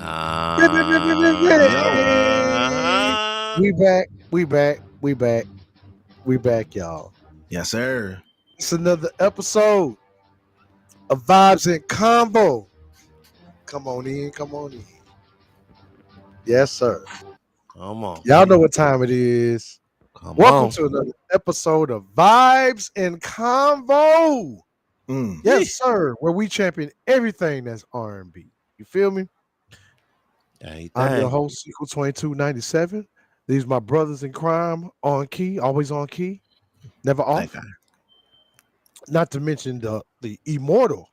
We back. We back. We back. We back, y'all. Yes, sir. It's another episode of Vibes and Combo. Come on in. Come on in. Yes, sir. Come on. Y'all know what time it is. Come Welcome on. to another episode of Vibes and Combo. Mm. Yes, sir. Where we champion everything that's R&B. You feel me? I'm your host, Sequel 2297. These my brothers in crime, on key, always on key, never off. That guy. Not to mention the immortal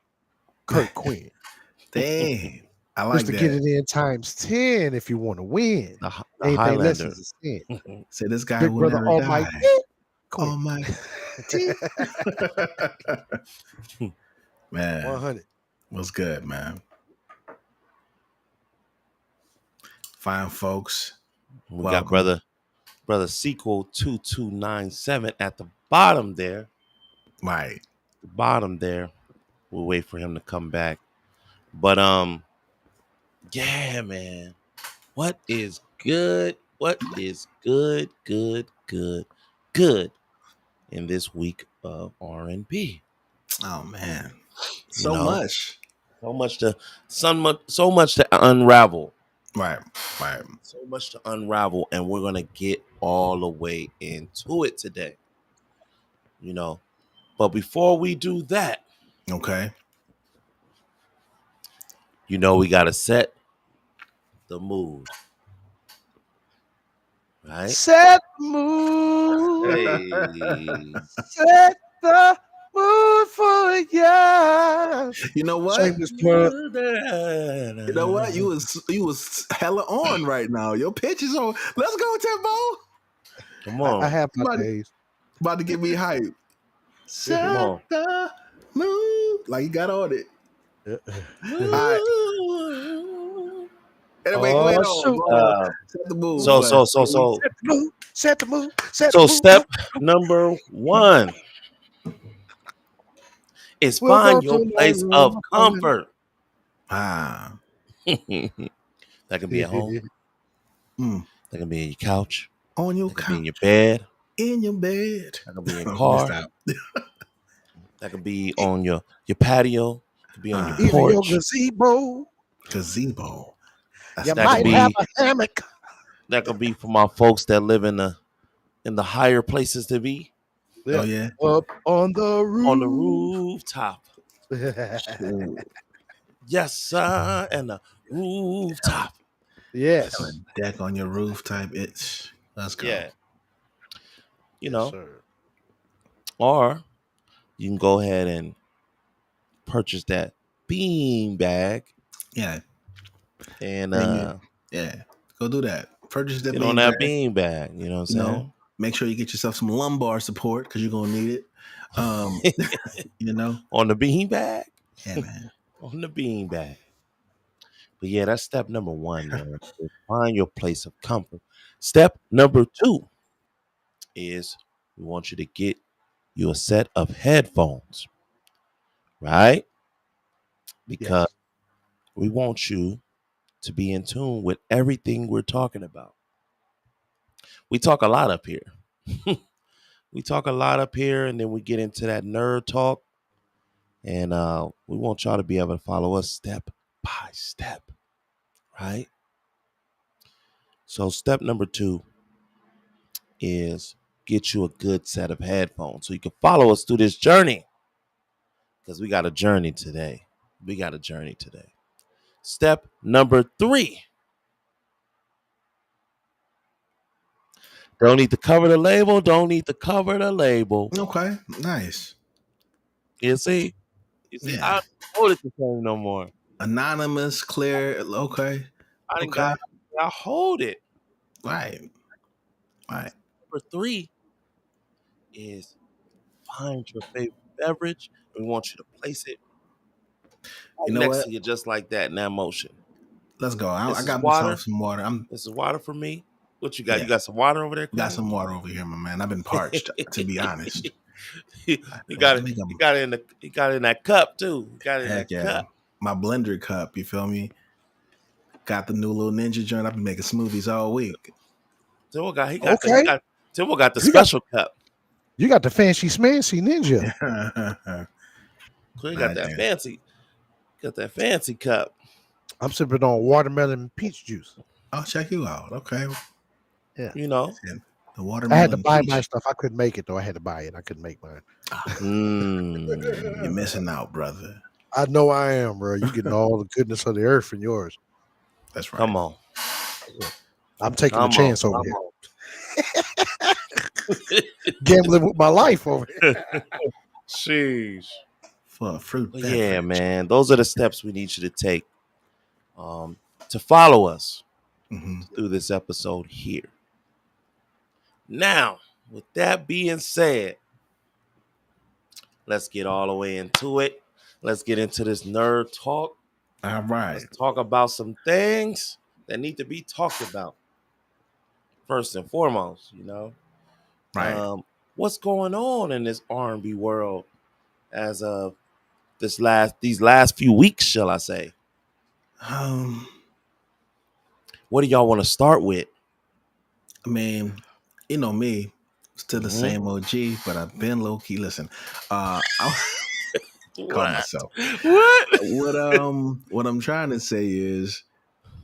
Kurt Quinn. Dang. I like Just to that. get it in times 10 if you want to win. The Anything less Highlander. is a sin. Say this guy Big will brother never Almighty. die. Quinn. Almighty. Man, 100. what's good, man? Fine folks. We Welcome. got brother Sequel 2297 at the bottom there. Right. The bottom there. We'll wait for him to come back. But yeah, man. What is good? What is good in this week of R&B? Oh man. You know, Much. So much to unravel. Right. So much to unravel, and we're gonna get all the way into it today. You know, but before we do that, Okay. you know, we gotta set the mood, right? Set the mood. Hey, Set the mood for ya. You know what? Shameless plug. You know what? You was hella on right now. Your pitch is on. Let's go, Tempo. come on, I have my Somebody- days. About to get me hype. come Set on. the mood. Like you got on it. Uh, Alright. Anyway, go ahead on. shoot. Go ahead. Set the mood. So Set the mood. Set the mood. Set So the mood. step number 1 is We'll find go your to my place room. of comfort. Ah. That can be at home. Mm. That can be in your couch. On your That can be in couch. your bed. In your bed. That can be in your Missed car. out. That can be on your patio. It could be on your Even your porch. gazebo. Gazebo. That's You that might could have be- a hammock. That could be for my folks that live in the higher places to be. Oh yeah. Up on the roof. On the rooftop. Ooh. Yes, sir. And the rooftop. Yes. Have a deck on your roof type itch. Let's go. Yeah. You know, Yes, sir. or you can go ahead and purchase that bean bag Yeah. and Yeah. Go do that. Purchase that get on that bean bag. You know what I'm You know, saying? Make sure you get yourself some lumbar support because you're gonna need it. You know. On the bean bag. Yeah, man. On the bean bag. But yeah, that's step number 1, man. is Find your place of comfort. Step number 2 is we want you to get you a set of headphones, right? Because we want you to be in tune with everything we're talking about. We talk a lot up here. We talk a lot up here, and then we get into that nerd talk. And we want y'all to be able to follow us step by step, right? So step number 2 is get you a good set of headphones so you can follow us through this journey. Because we got a journey today. Step number 3. Don't need to cover the label. Okay. Nice. You see, Yeah. I don't hold it the same no more. Anonymous, clear. Okay. I didn't Okay. I hold it. Right. Number 3 is find your favorite beverage. We want you to place it You know next what? to you just like that in that motion. Let's go. This I is got water. myself some water. This is water for me. What you got? Yeah. You got some water over there? Got some water over here, my man. I've been parched, to be honest. you got it. You got it in that cup too. You got it in Heck the yeah. cup. My blender cup, you feel me? Got the new little ninja joint. I've been making smoothies all week. Timbo got Okay. Timbo got the You got special cup. you got the fancy smancy ninja. He got Right that then. fancy cup. I'm sipping on watermelon and peach juice. I'll check you out. Okay. Yeah. You know. The I had to watermelon buy my peach. stuff. I couldn't make it though. I had to buy it. I couldn't make mine. You're Mm. missing out, brother. I know I am, bro. You getting all the goodness of the earth in yours. That's right. Come on. I'm taking a Come on. chance over here. Gambling with my life over here. Sheesh. For a fruit But beverage. yeah, man. Those are the steps we need you to take to follow us through this episode here. Now, with that being said, let's get all the way into it. Let's get into this nerd talk. All right. Let's talk about some things that need to be talked about. First and foremost, Right. what's going on in this R&B world as of these last few weeks, shall I say? What do y'all want to start with? I mean, you know me, still the same OG, but I've been low key. Listen, I'll call myself. What I'm trying to say is,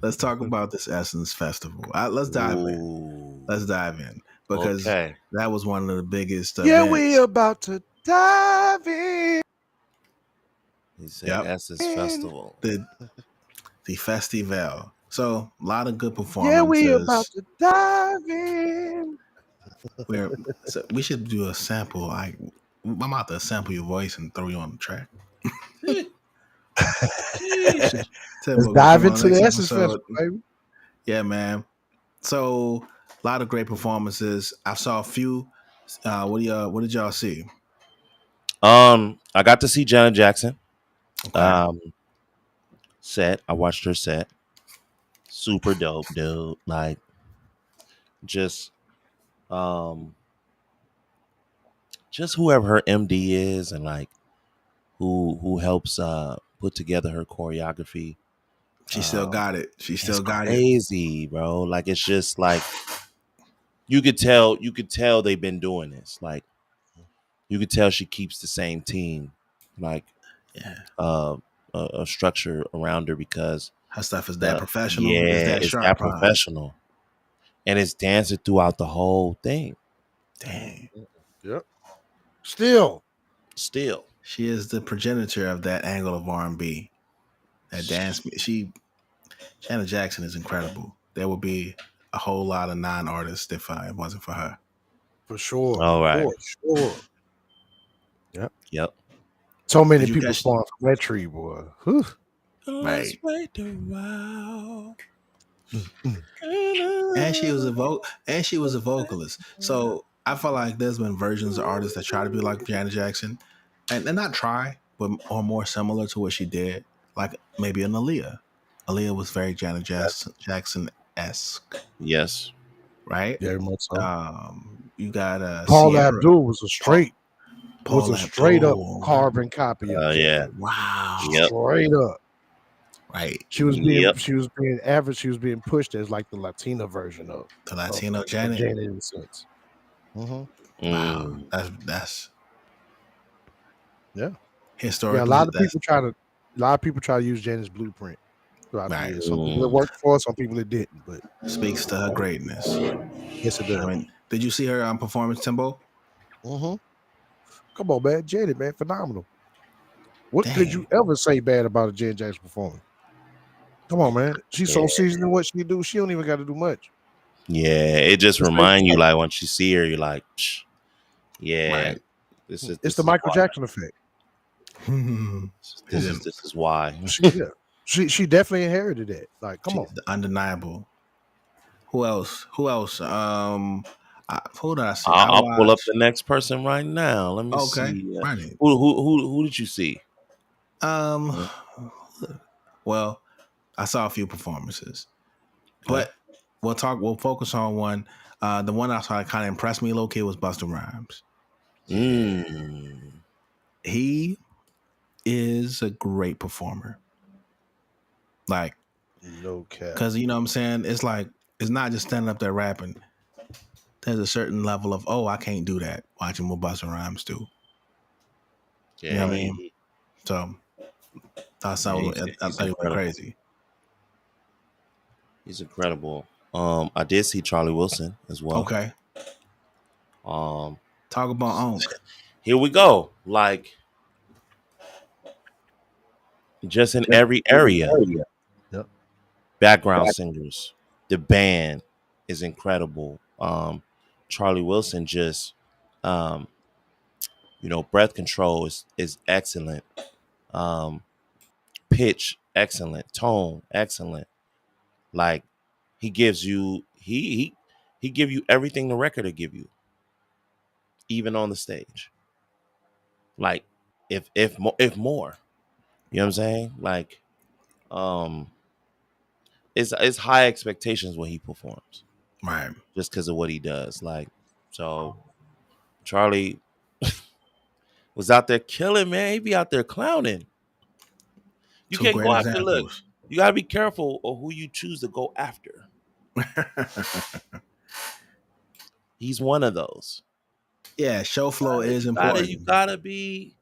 let's talk about this Essence Festival. Let's dive in. Let's dive in because that was one of the biggest events. Yeah, we about to dive in. He said Essence Festival. The festival. So a lot of good performances. Yeah, we about to dive in. We should do a sample. I'm about to sample your voice and throw you on the track. Let's dive into the Essence Festival, baby. Yeah, man. So a lot of great performances. I saw a few. What did y'all see? I got to see Janet Jackson. Okay. Set. I watched her set. Super dope, dude. Like, just whoever her MD is, and like who helps put together her choreography. She still got it. She still got it. Crazy, bro. Like, it's just like you could tell they've been doing this. Like, you could tell she keeps the same team, like a structure around her, because her stuff is that professional. Yeah, is that it's sharp, that professional, and it's dancing throughout the whole thing. Dang. Yep. Still, she is the progenitor of that angle of R&B. That dance. Janet Jackson is incredible. There would be a whole lot of non-artists if it wasn't for her. For sure. All right. For sure. Yep. So many people spawn from that tree, boy. Whew. Right. And she was a vocalist. So I feel like there's been versions of artists that try to be like Janet Jackson, and not try, but or more similar to what she did, like maybe an Aaliyah. Aaliyah was very Janet Jackson-esque. Yes. Right? Very much so. You got Paul Sierra. Abdul was a straight up carbon copy of Janet. Wow. Straight up. Right. She was being average. She was being pushed as like the Latina version of the Latino Janet. Janet in a sense. Wow. That's historically. Yeah, a lot of people try to use Janet's blueprint throughout the years. Some people it worked for, some people it didn't, but speaks to her greatness. Yes, it does. I mean, did you see her performance, Timbo? Come on, man. Janet, man, phenomenal. What could you ever say bad about a Janet Jackson performance? Come on, man. She's so seasoned in what she do. She don't even got to do much. Yeah, it just reminds you, like, once you see her, you're like, psh, yeah, right. It's the Michael Jackson effect. This is why. She definitely inherited that. Like, come on, undeniable. Who else? Who did I see? I'll pull up the next person right now. Let me see. Right. Who did you see? Well, I saw a few performances, but we'll focus on one. The one I saw kind of impressed me low key was Busta Rhymes. He is a great performer. Like, No cap. Because you know what I'm saying? It's like it's not just standing up there rapping. There's a certain level of I can't do that. Watching what Busta Rhymes do. You know Yeah, what I mean? So I thought he's it was incredible. crazy. He's incredible. I did see Charlie Wilson as well. Okay. Um, Talk about Onk. here we go. Like just in every area, Yep. background singers. The band is incredible. Charlie Wilson just, um, breath control is excellent. Um, pitch excellent. Tone excellent. Like he gives you he give you everything the record will give you, even on the stage. Like if more, you know what I'm saying? Like um, it's high expectations when he performs, Right. just because of what he does. Like so, Charlie was out there killing, man. He be out there clowning. You Two can't great go after. Look, examples. you gotta be careful of who you choose to go after. He's one of those. Yeah, show flow is You important. gotta be.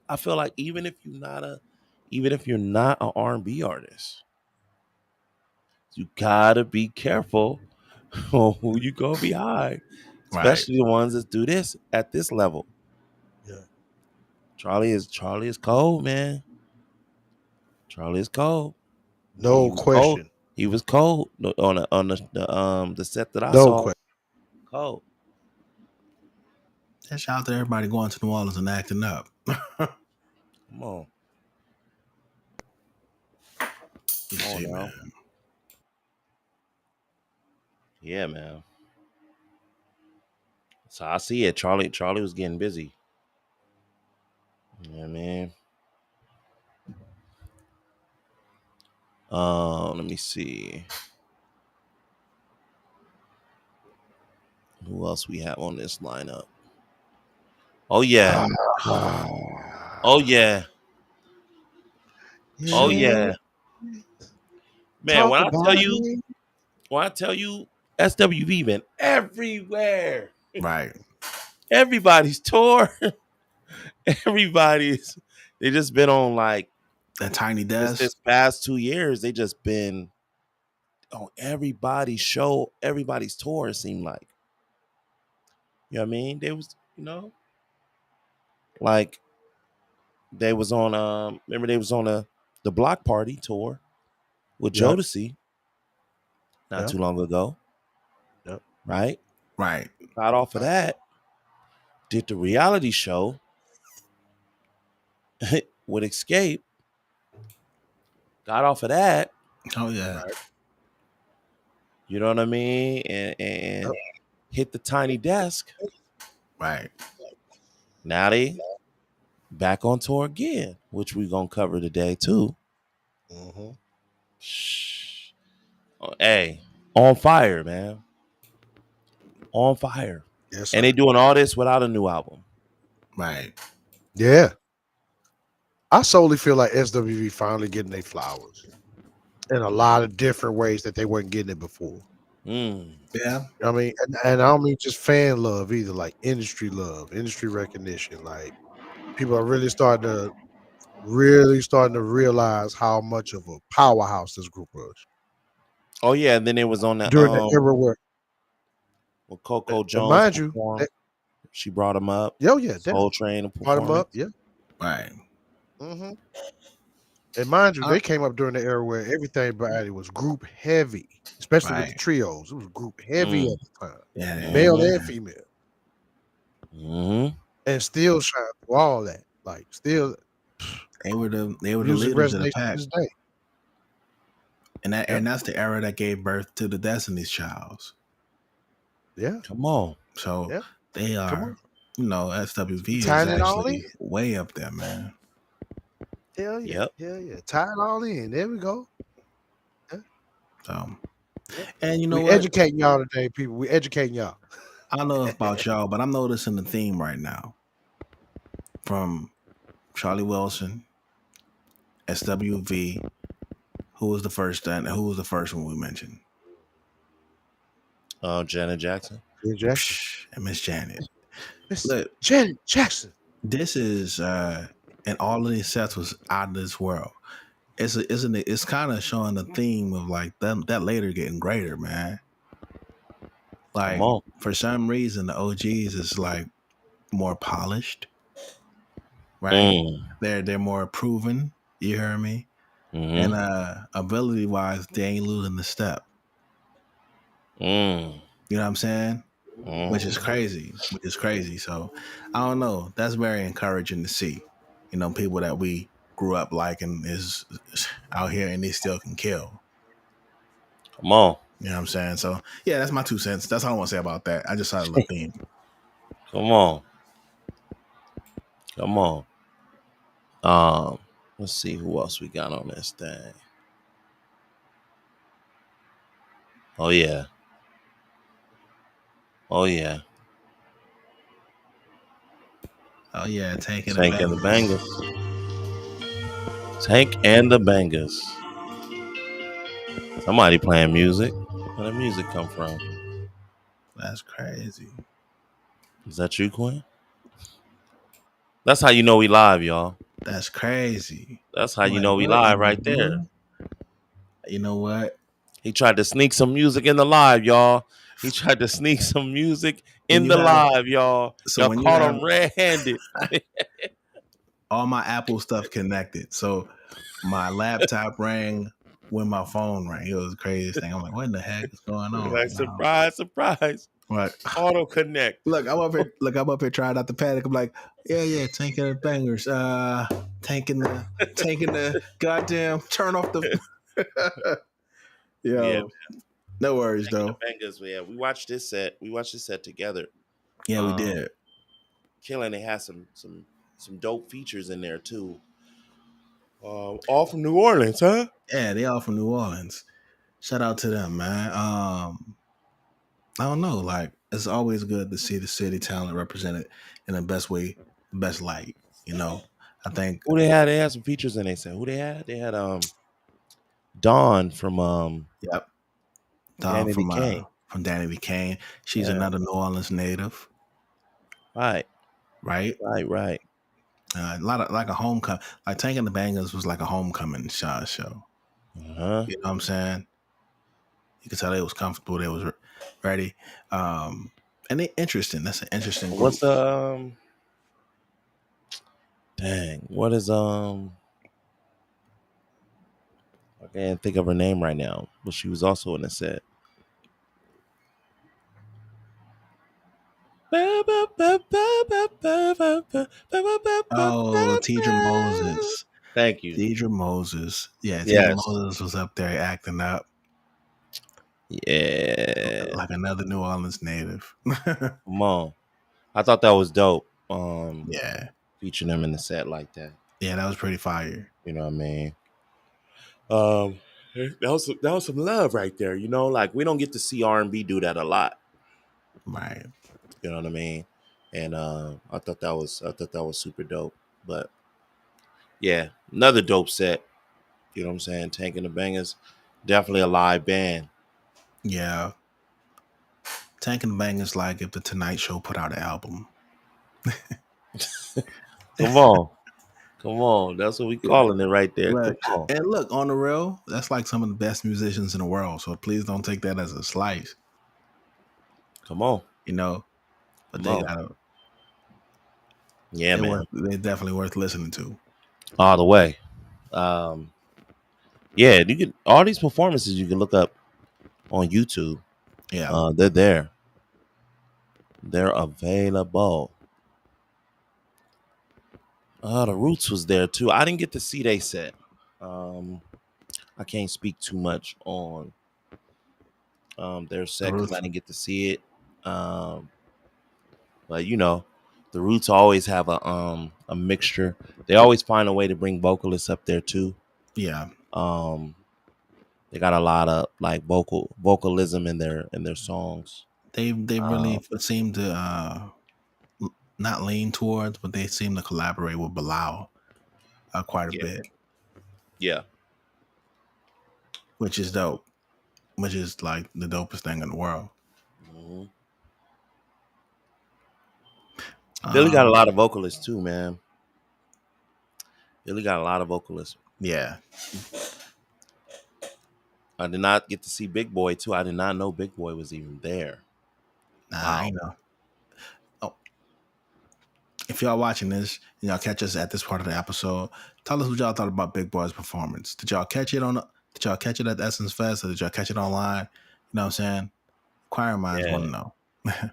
I feel like even if you're not an R&B artist, you gotta be careful on who you go behind, Right. especially the ones that do this at this level. Yeah. Charlie is cold, man. Charlie is cold. He No was cold. question. He was cold on the set that I No saw. question. Cold. Just shout out to everybody going to New Orleans and acting up. Come on, You come on see, now. man. Yeah, man. So I see it. Charlie was getting busy. Yeah, man. Let me see. Who else we have on this lineup? Oh yeah. Oh yeah. Oh Yeah. yeah. Man, Talk about it. when I tell you SWV been everywhere. Right. Everybody's tour. Everybody's they just been on like That tiny desk. this past 2 years, they just been on everybody's show, everybody's tour, it seemed like. You know what I mean? They was, like they was on remember they was on the Block Party tour with Yep. Jodeci not Yep. too long ago, Yep. right? Right. Got off of that, did the reality show with Escape, got off of that, Oh yeah. Right. you know what I mean? And Yep. hit the Tiny Desk. Right. Now they back on tour again, which we're gonna cover today too. Mm-hmm. Shh. Oh, hey, on fire, man. On fire. Yes, And sir. they doing all this without a new album. Right. Yeah. I solely feel like SWV finally getting their flowers in a lot of different ways that they weren't getting it before. Mm. Yeah. I mean, and I don't mean just fan love either, like industry love, industry recognition. Like people are really starting to realize how much of a powerhouse this group was Oh yeah, and then it was on the during the era where, when Coco and Jones mind you, performed. She brought him up. yeah, Soul Train brought them up, performance. yeah. Right. Mm-hmm. And mind you, Uh, they came up during the era where everything about it was group heavy, especially with the right. trios. It was group heavy Mm. at the time, Yeah. male Mhm. and female, Mm-hmm. and still shine through all that. Like still, They were the music leaders of the resonates to pack. this day. And that's the era that gave birth to the Destiny's Childs. Yeah, Come on. So yeah. they Come are, on, SWV is tying it all in. actually way up there, man. Hell yeah, Yep. hell yeah. Tie it all in. There we go. So, Yeah. and you know We what? educating y'all today, people. We educating y'all. I don't know about y'all, but I'm noticing the theme right now from Charlie Wilson, SWV, Who was the first? And who was the first one we mentioned? Janet Jackson. Janet Jackson. Psh, and Miss Janet. Miss Look, Janet Jackson. this is and all of these sets was out of this world. Isn't it? It's kind of showing the theme of like them that later getting greater, man. Come Like on. for some reason, the OGs is like more polished, right? Mm. They're more proven. You hear me? And Mm-hmm. ability wise, they ain't losing the step. Mm. You know what I'm saying? Which is Mm. crazy. Which is crazy. So I don't know. That's very encouraging to see. You know, people that we grew up liking is out here and they still can kill. Come on. You know what I'm saying? So yeah, that's my 2 cents. That's all I want to say about that. I just saw a little theme. Come on. Come on. Um, let's see who else we got on this thing. Oh yeah. Oh yeah. Oh yeah, taking the Tank and the bangers. Bangers. Tank and the Bangers. Somebody playing music. Where the music come from? That's crazy. Is that you, Quinn? That's how you know we live, y'all. That's crazy. That's how I'm you like, know we what live in the right there. blue? You know what? He tried to sneak some music in the live, y'all. He tried to sneak some music When in you the have live, y'all. so Y'all when you caught have him red-handed. all my Apple stuff connected, so my laptop rang when my phone rang. It was the craziest thing. I'm like, what in the heck is going on Like, right now? surprise, surprise. Like, Auto connect. look, I'm up here. Look, I'm up here trying not to panic. I'm like, yeah, tanking the bangers. Tanking the goddamn turn off the. Yeah, Yo, no worries Tank and though. the Bangers. Yeah, we watched this set. We watched this set together. Yeah, we Um, did. Killing. They had some dope features in there too. All from New Orleans, huh? Yeah, they all from New Orleans. Shout out to them, man. I don't know. Like, it's always good to see the city talent represented in the best way, the best light. You know, I think. Who they had? They had some features in. They said who they had. They had Dawn Yep. Dom Danny B. Kane. from Danny B. Kane. She's Yeah, another New Orleans native, right, right? right. A lot of like a homecoming. Like Tank and the Bangers was like a homecoming show. Uh-huh. You know what I'm saying? You could tell they was comfortable. They was ready. And they interesting. That's an interesting group. What's dang? What is I can't think of her name right now, but she was also in the set. Oh, Tidra Moses. Thank you. Tidra Moses. Yeah, Tidra Yes. Moses was up there acting up Yeah. like another New Orleans native. Come on. I thought that was dope. Yeah. Featuring them in the set like that. Yeah, that was pretty fire. You know what I mean? Um, that was some love right there. You know, like we don't get to see R&B do that a lot. Right. You know what I mean? And I thought that was super dope. But yeah, another dope set. You know what I'm saying? Tank and the Bangers, definitely a live band. Yeah. Tank and the Bangers like if the Tonight Show put out an album. Come on, come on. That's what we calling it right there. Come Look, on, and look, on the real, that's like some of the best musicians in the world. So please don't take that as a slice, come on, you know. But come they on. gotta, Yeah, man, they're definitely worth listening to. all the way. Um, yeah, you can all these performances you can look up on YouTube. Yeah, They're there. They're available. The Roots was there too. I didn't get to see they set. Um, I can't speak too much on their the set because I Roots. didn't get to see it. Um, but you know, the Roots always have a mixture. They always find a way to bring vocalists up there too. Yeah, Um, they got a lot of like vocalism in their songs. they Um, really seem to not lean towards, but they seem to collaborate with Bilal quite a yeah, bit. yeah, which is dope, which is like the dopest thing in the world. Mhm. Philly got a Um, lot of vocalists too, man. Philly got a lot of vocalists. yeah, I did not get to see Big Boy too. I did not know Big Boy was even there. nah, Wow. you know. Oh, if y'all watching this and y'all catch us at this part of the episode, tell us what y'all thought about Big Boy's performance. Did y'all catch it Did y'all catch it at the Essence Fest, or did y'all catch it online? You know what I'm saying? Choir minds want Yeah. to know.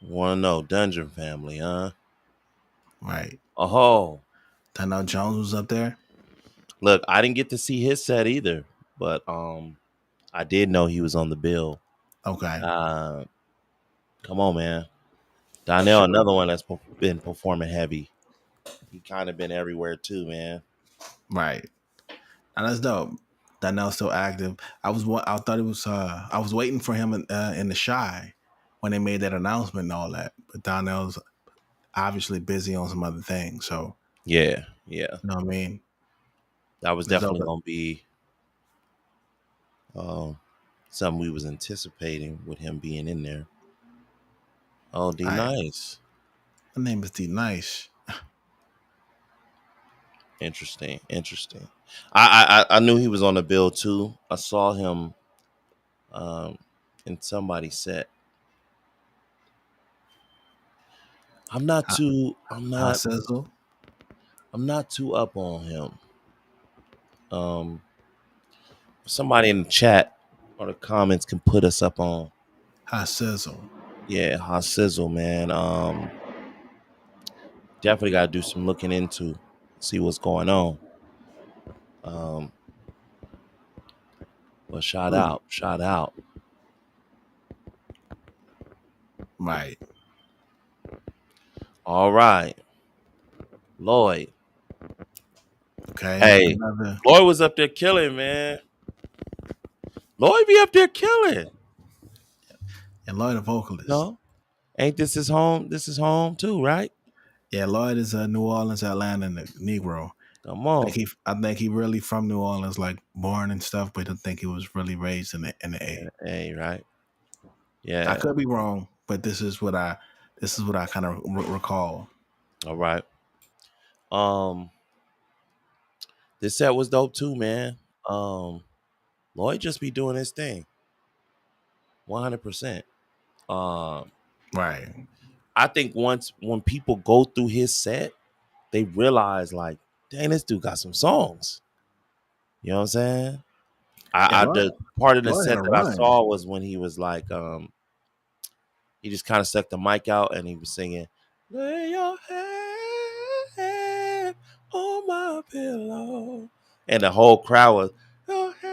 Wanna know Dungeon Family, huh? Right. Oh, Donnell Jones was up there. look, I didn't get to see his set either, but I did know he was on the bill. Okay. Uh, come on, man. Donnell, Sure. another one that's been performing heavy. He kind of been everywhere too, man. Right. And that's dope. Donnell's still active. I thought it was. I was waiting for him in the Shy when they made that announcement and all that. But Donnell's obviously busy on some other things. So Yeah, yeah. you know what I mean. That was It's dope. definitely gonna be something we was anticipating with him being in there. Oh, D All right. nice. My name is D Nice. Interesting, interesting. I knew he was on the bill too. I saw him um in somebody's set. I'm not Hot, too hot Sizzle. I'm not too up on him. Um somebody in the chat or the comments can put us up on. Hot Sizzle. Yeah, Hot Sizzle, man. Definitely gotta do some looking into, see what's going on. Um but shout Hmm. out, shout out. Right. All right. Lloyd. Okay. Hey, Another. Lloyd was up there killing, man. Lloyd be up there killing. And Lloyd, a vocalist. No? Ain't this his home? This is home too, right? Yeah, Lloyd is a New Orleans, Atlanta Negro. Come on. I think he really from New Orleans, like born and stuff, but I think he was really raised in the A. Hey, right? I Yeah. could be wrong, but this is what I kind of recall. All right. Um, this set was dope too, man. Um, Lloyd just be doing his thing. 100%. Um, Right. I think once when people go through his set, they realize like, dang, this dude got some songs. You know what I'm saying? Yeah, The part of the Lloyd had set a that I run. saw was when he was like, he just kind of stuck the mic out and he was singing, "Lay your head on my pillow," and the whole crowd was, "Your head."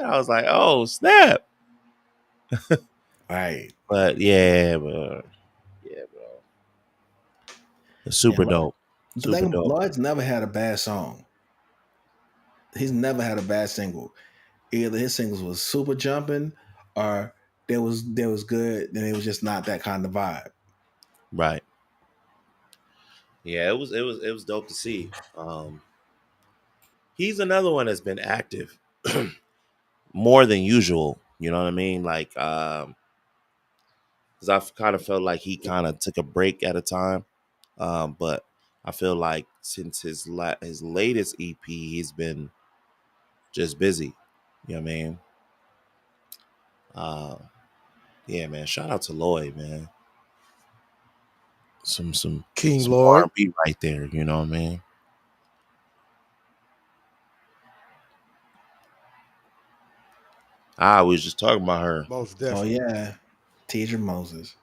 I was like, "Oh snap!" Right. But yeah, bro, it's Yeah, super dope, the super thing, dope. Lloyd's never had a bad song. He's never had a bad single. Either his singles was super jumping, or there was good, and it was just not that kind of vibe. Right? Yeah, it was dope to see. He's another one that's been active more than usual. You know what I mean? Like, because I kind of felt like he kind of took a break at a time. But I feel like since his latest EP, he's been just busy. You know what I mean? Uh, yeah, man. Shout out to Lloyd, man. Some some King some R Lloyd, and B right there. You know what I mean? We was just talking about her. most Oh definitely. yeah, Teacher Moses.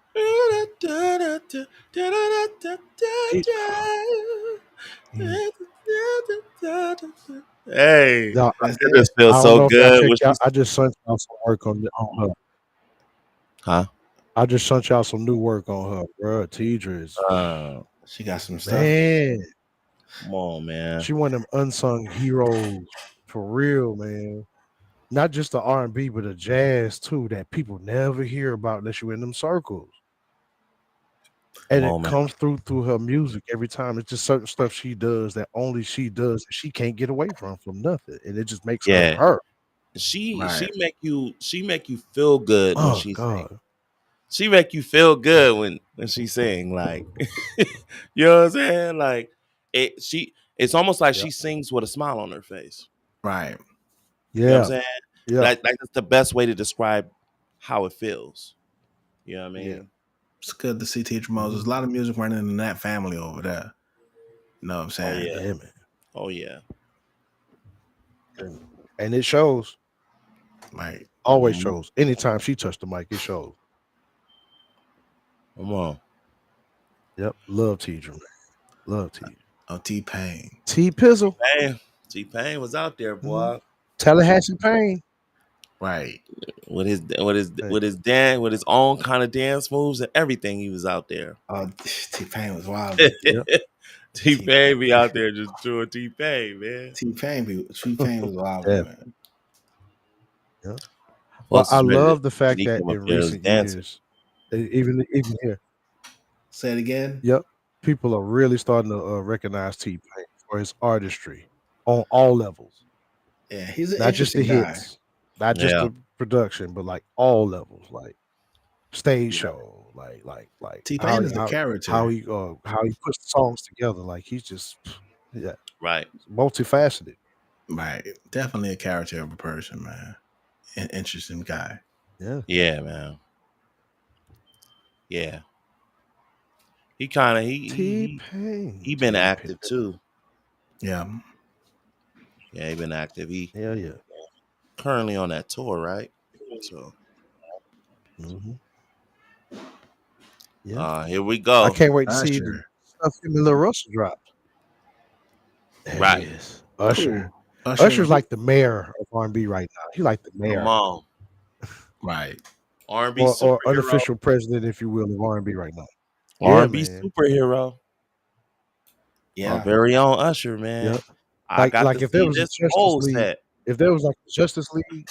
Hey, Y'all, That's it it. just feels I don't so know if y'all good when checked out. she's, I just sent y'all some work on her. huh? I just sent y'all some new work on her, bro. Tidra is Uh, She got some stuff. man. come on, man. She one of them unsung heroes for real, man. Not just the R&B, but the jazz too that people never hear about unless you in them circles. Come and it on, man. comes through her music every time. It's just certain stuff she does that only she does, and she can't get away from nothing, and it just makes her Yeah. her. She Right. make you feel good when Oh she sing. God, She make you feel good when she sing. Like you know what I'm saying? Like it's almost like yeah, she sings with a smile on her face. Right. You know what I'm yeah, saying? yeah, That's the best way to describe how it feels. You know what I yeah. mean? It's good to see Teacher Hmm. Moses. A lot of music running in that family over there. You know what I'm Oh saying? yeah. Yeah, man, Oh yeah. and, and it shows. Like, Always Mhm. shows. Anytime she touched the mic, it shows. Come on. Yep, love teacher, man. Love teacher. oh, T-Pain. T Pizzle, Hey, T Pain was out there, hmm, boy. Tallahassee Pain. Right. Hey, with his own kind of dance moves and everything. He was out there. T-Pain was wilding. yep, T T Pain be out there just doing T Pain, man. T-Pain was wilding, yeah, man. yeah. But Folks I is ready to love the when fact he that come up in there was recent dancing. years, even here, Say it again. yep, people are really starting to recognize T Pain for his artistry on all levels, Yeah, he's an not just the interesting guy. hits, not just Yeah, the production, but like all levels, like stage Yeah. show, like T-Pain is a character. how he puts songs together. Like he's just yeah, right. multifaceted. Right. Definitely a character of a person, man. An interesting guy. Yeah, Yeah, man. Yeah. He kind of T Pain, he been T active Pizzle. too. Yeah. Yeah, he been active. He Yeah, yeah. currently on that tour, right? So, Hmm. Yeah. here we I go. can't wait to see the Usher. stuff him and Lil Russell dropped. There he Right. is. Usher. Who? Usher. Usher's Who? like the mayor of R&B right now. He like the Come mayor on. Right. R&B or superhero. unofficial president, if you will, of R&B right now. Yeah, R&B man. superhero. Our Yeah. very own Usher, man. Yeah. I got Like to if there see was a this Justice whole League, set. if there was like a Justice League,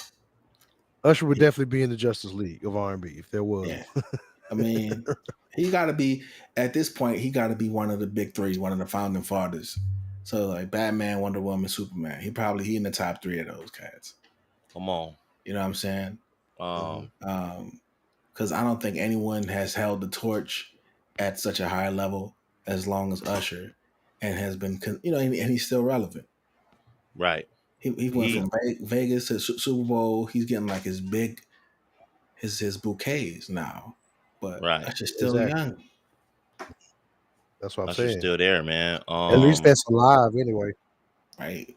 Usher would Yeah. definitely be in the Justice League of R&B if there was Yeah. one. I mean, he got to be at this point. He got to be one of the big three, one of the founding fathers. So like Batman, Wonder Woman, Superman. He in the top three of those cats. Come on. You know what I'm saying? Mhm. Because I don't think anyone has held the torch at such a high level as long as Usher, and has been, and he's still relevant. Right. He went He from Vegas to Super Bowl. He's getting like his big his bouquets now, but right. Usher's still Exactly. young, That's what I'm Usher's saying. still there, man. At least that's alive anyway. right?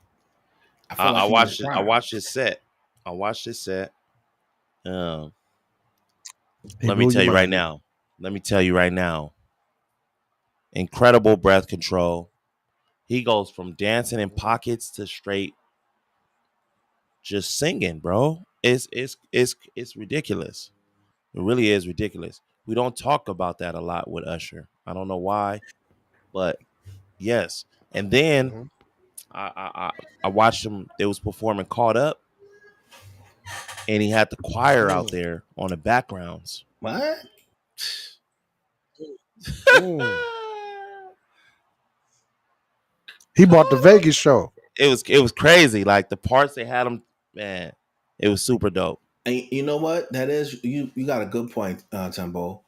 I feel like I he's in his watched it. I prime. watched his set. I watched his set. Um, He let me blew tell your you right mind, didn't now. Let me tell you right now. Incredible breath control. He goes from dancing he? in Mhm. pockets to straight just singing, bro. It's ridiculous. It really is ridiculous. We don't talk about that a lot with Usher. I don't know why, but yes. And then Mhm. I I, I I watched him. They was performing "Caught Up," and he had the choir out Mm. there on the backgrounds. What? Mm. He bought the Vegas show. It was crazy. Like the parts they had him, man, it was super dope. And you know what? That is you got a good point, Tembo.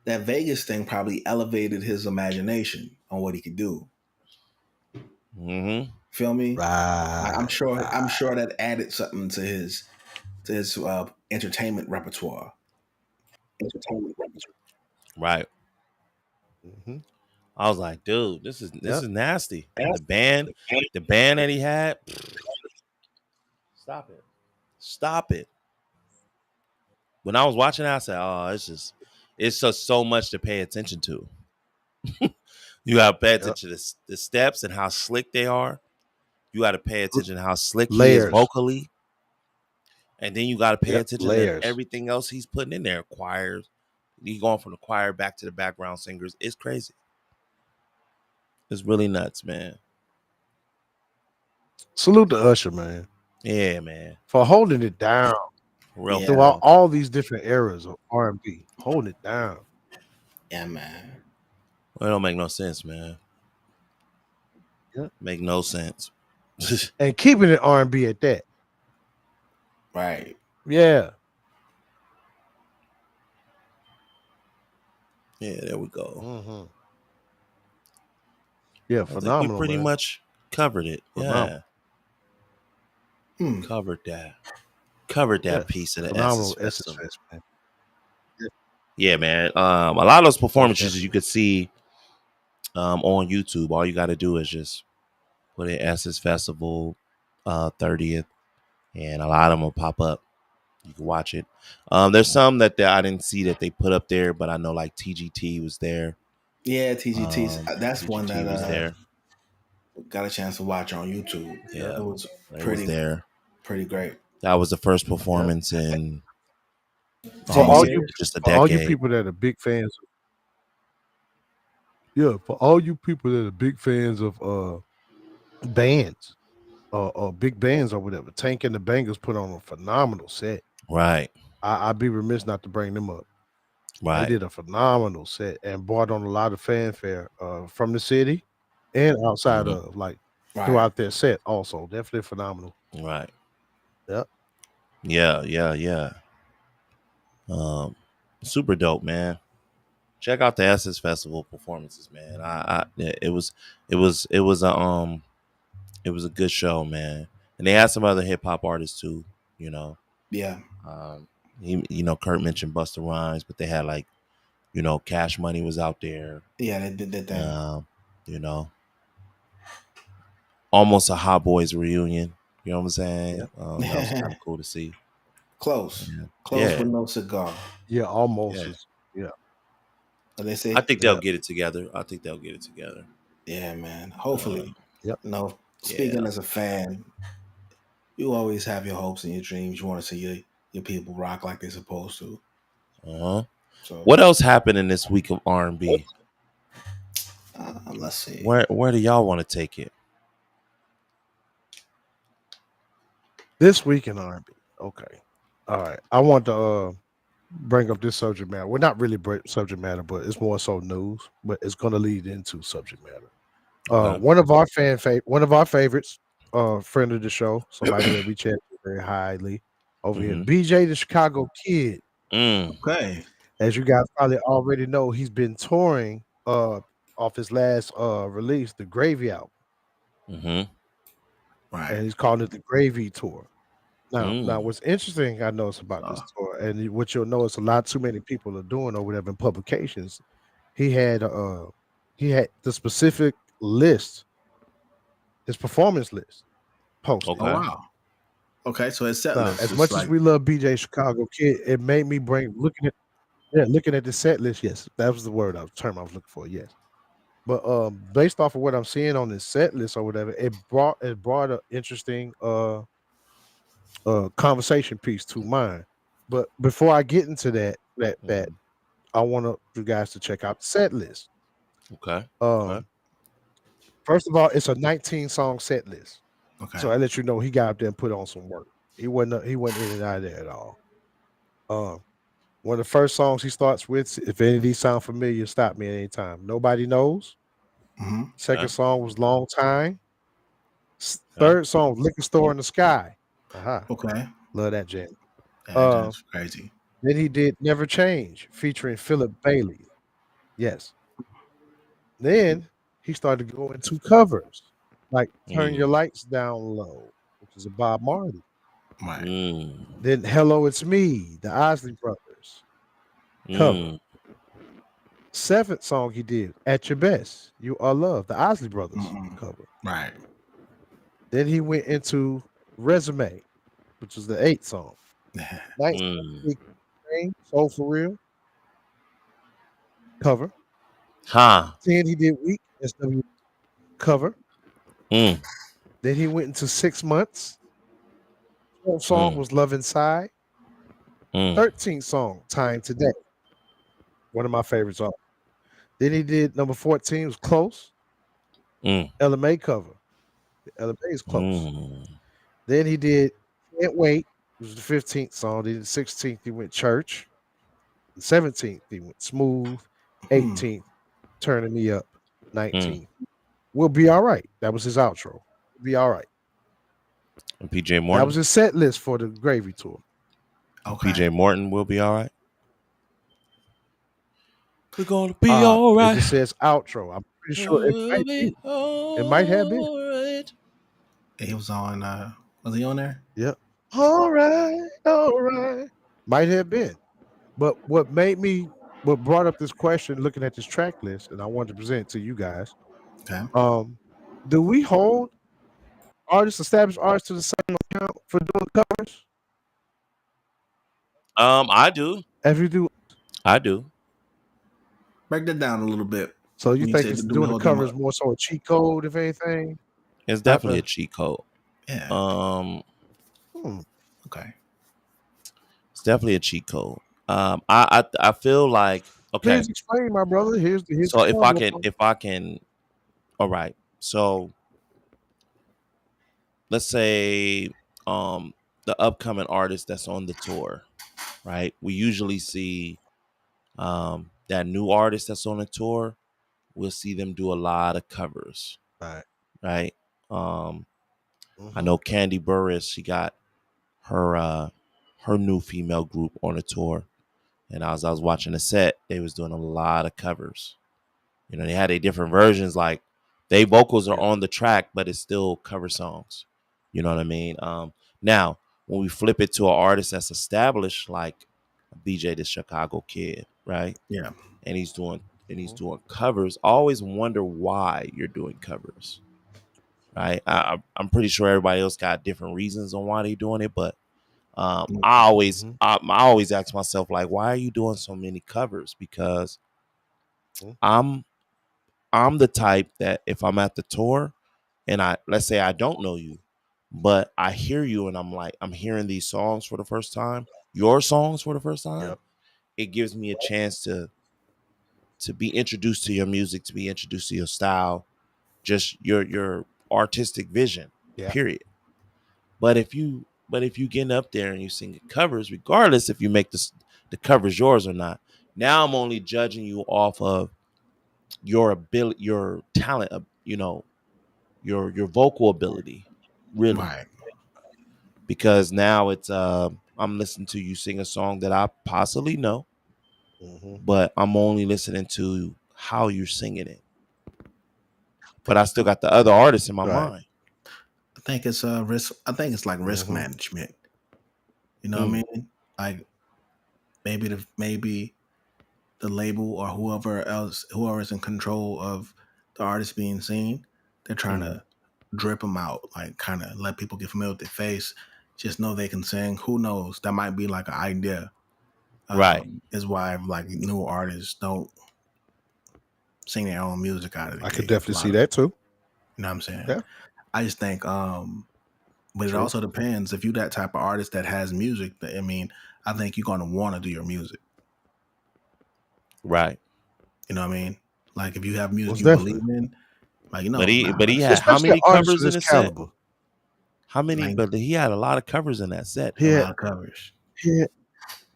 That Vegas thing probably elevated his imagination on what he could do. Hmm. Feel me? I'm Right. sure. I'm Right. sure that added something to his entertainment repertoire. Entertainment repertoire. Right. Hmm. I was like, dude, this Yep. is nasty. The band that he had. Stop it. Stop it. When I was watching it, I said, oh, it's just so much to pay attention to. You got to pay Yep. attention to the steps and how slick they are. You got to pay attention to how slick he is Layers. vocally. And then you got to pay Yep. attention to Layers. everything else he's putting in there. Choirs. He going from the choir back to the background singers. It's crazy. It's really nuts, man. Salute to Usher, man, Yeah, man. for holding it down Real for Yeah, throughout real. all these different eras of R&B. Holding it down. yeah, man. Well, it don't make no sense, man. Yeah. Make no sense. And keeping it R&B at that. Right. Yeah. Yeah, there we go. Mm-hmm. Yeah, I think we phenomenal, pretty man. much covered it. Phenomenal. Yeah, Hmm. covered that. Covered Yeah. that piece of the Essence Phenomenal Essence Festival. Fest, man. Yeah, Yeah, man. A lot of those most performances you definitely. could see on YouTube. All you got to do is just put in Essence Festival 30th, and a lot of them will pop up. You can watch it. There's some that I didn't see that they put up there, but I know like TGT was there. Yeah, TGT's. That's one TGT that was there. got a chance to watch on YouTube. Yeah. It Yeah, was they was pretty there. pretty great. That was the first Yeah. performance in For 10 all almost you years. just a for all you decade. people that are big fans, yeah, for all you people that are big fans of bands, big bands or whatever, Tank and the Bangers put on a phenomenal set. Right, I'd be remiss not to bring them up. They right. did a phenomenal set and brought on a lot of fanfare from the city and outside Hmm. of, like, Right. throughout their set. Also, definitely phenomenal. Right. Yep. Yeah, yeah, yeah. Um, super dope, man. Check out the Essence Festival performances, man. Yeah, it was a good show, man. And they had some other hip hop artists too. You know, Yeah. um, Kurt mentioned Busta Rhymes, but they had like, Cash Money was out there. Yeah, they did that thing. Um, you know, almost a Hot Boys reunion. You know what I'm saying? Yep. That was kind of cool to see. Close. Yeah, Close yeah, but no cigar. Yeah. Almost yeah. is. Yeah. But they I say, think they'll Yeah. get it together. I think they'll get it together. yeah, man. Uh, Hopefully. Yep. No, yeah. speaking as a fan, you always have your hopes and your dreams. You want to see your people rock like they're supposed to. Uh-huh. So What else happened in this week of R&B? let's see. Where do y'all want to take it? This week in R&B. Okay. All right. I want to bring up this subject matter. Well, not really subject matter, but it's more so news. But it's going to lead into subject matter. Okay. One of our favorites, friend of the show, somebody that we chat very highly over here, Mm-hmm. BJ the Chicago Kid. Mm. Okay. As you guys probably already know, he's been touring off his last release, the Gravy album, Mm-hmm. Right. and he's calling it the Gravy Tour. Now, Mm. what's interesting I noticed about this tour, and what you'll notice a lot too many people are doing or whatever in publications, he had he had the specific list, his performance list posted. Oh Okay. wow. Okay, so his set Now, list as is much as like we love BJ Chicago Kid, it made me bring looking at the set list. Yes, that was the term I was looking for. Yes, but based off of what I'm seeing on this set list or whatever, it brought an interesting conversation piece to mind. But before I get into that Mm. I want you guys to check out the set list. Okay. Okay. Um, First of all, it's a 19 song set list, okay. so I let you know he got up there and put on some work. He wasn't in and out of there at all. Um, One of the first songs he starts with, if any of these sound familiar, stop me at any time. Nobody knows. Hmm. Second Okay. song was Long Time. Okay. Third song, Liquor Store in the Sky. Aha. Okay. Love that jam. Yeah, Uh, that's crazy. then he did Never Change featuring Philip Bailey. Yes. Then he started going to covers like Turn Your Mm. Lights Down Low, which is a Bob Marley. Right. Mm. Then Hello, It's Me, the Isley Brothers cover. Mm. Seventh song he did, At Your Best, You Are Love, the Isley Brothers Mm-mm. cover. Right. Then he went into Resume, which was the eighth song. Ninth song Mm. he did Train, Soul for Real cover. Ha. 10 he did Week, SW cover. Mm. Then he went into 6 months. 12th song Mm. was Love Inside. Mm. 13th song, Time Today, one of my favorites. Then he did number 14 was Close, Mm. LMA cover. LMA is Close. Mm. Then he did Can't Wait, which was the 15th song. Then the 16th he went Church. The 17th he went Smooth. Hmm. 18th turning me up, Mm. 19. We'll be all right. That was his outro. We'll be all right. And PJ That was Morton. his set list for the Gravy Tour. Okay. PJ Morton will be all right. We're gonna be all It right. just says outro. I'm pretty sure it We'll might be be. It might have been. all right. He was on. Was he on there? Yep. All right, all right. Might have been. But what brought up this question, looking at this track list, and I wanted to present it to you guys. Okay. Um, do we hold established artists to the same account for doing covers? I do. As we do, I do. Break that down a little bit. so you When you think say, it's do we doing the hold them covers up? more so a cheat code, if anything? It's Type definitely a of cheat code. Yeah. Um, hmm. Okay. it's definitely a cheat code. I feel like okay. Please explain, my brother. Here's the So camera. if I can, all right. So let's say the upcoming artist that's on the tour, right? We usually see that new artist that's on the tour. We'll see them do a lot of covers, Right. right? Um, I Mm-hmm. know Candy Burris. She got her her new female group on the tour, and as I was watching the set, they was doing a lot of covers. You know, they had their different versions. Like they vocals are Yeah. on the track, but it's still cover songs. You know what I mean? Now when we flip it to an artist that's established, like BJ the Chicago Kid, right? Yeah. And he's Mhm. doing covers. I always wonder why you're doing covers, right? I'm pretty sure everybody else got different reasons on why they're doing it, but Mhm. I always ask myself like, why are you doing so many covers? Because Mhm. I'm I'm the type that if I'm at the tour and let's say I don't know you, but I hear you and I'm hearing these songs for the first time, your songs for the first time, Yep. it gives me a chance to be introduced to your music, to be introduced to your style, just your artistic vision. Yeah. Period. But if you get up there and you sing covers, regardless if you make the covers yours or not, now I'm only judging you off of your ability, your talent, your vocal ability, really, Right. because now it's I'm listening to you sing a song that I possibly know, Hmm. but I'm only listening to how you're singing it. But I still got the other artists in my Right. mind. I think it's risk. I think it's like risk Hmm. management. You know what Mm, I mean? Like maybe the label or whoever's in control of the artist being seen, they're trying Hmm. to drip them out, like kind of let people get familiar with their face. Just know they can sing. Who knows? That might be like an idea. right, Is why like new artists don't sing their own music out of the I could gate. A definitely lot see of, that too. you know what I'm saying? Yeah. I just think, but it True. also depends. If you that type of artist that has music, I mean, I think you're gonna want to do your music. right. You know what I mean? Like if you have music Most you believe definitely. in, like But nah, he had how Especially an many artist of covers in this the set? caliber. How many? like But he had a lot of covers in that set He a though. had, lot of covers. he had,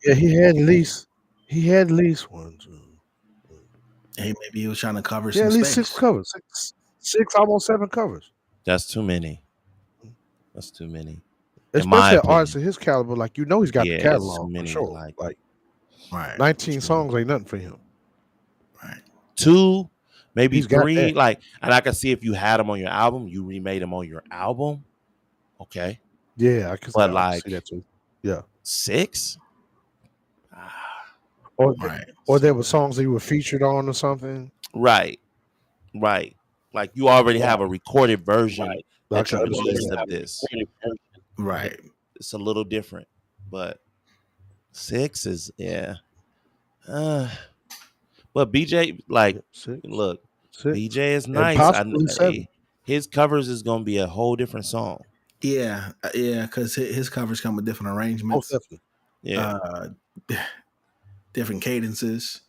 yeah, he had at least one, two, Hey, maybe he was trying to cover yeah, some at least six space. covers. Six, almost seven covers. That's too many. That's too many, in my Especially an artist opinion. of his caliber, like he's got the Yeah, it's too catalog for many. sure. Like Like Right, 19 too many. songs ain't nothing for him. right. Two, maybe He's got three. that. Like, and I can see if you had them on your album, you remade them on your album. Okay, Yeah, but I can see like that too. Yeah. six. Ah, Or Right. or it's too there were many. songs that you were featured on or something. Right, right. Like you already have a recorded version I that can you released understand. of this. It, Right. it's a little different, but six is yeah. Uh, but BJ, like, Yeah, six. look, Six. BJ is And nice. possibly seven. His covers is gonna be a whole different song. Yeah, yeah, because his covers come with different Most arrangements, definitely. Yeah, uh, different cadences.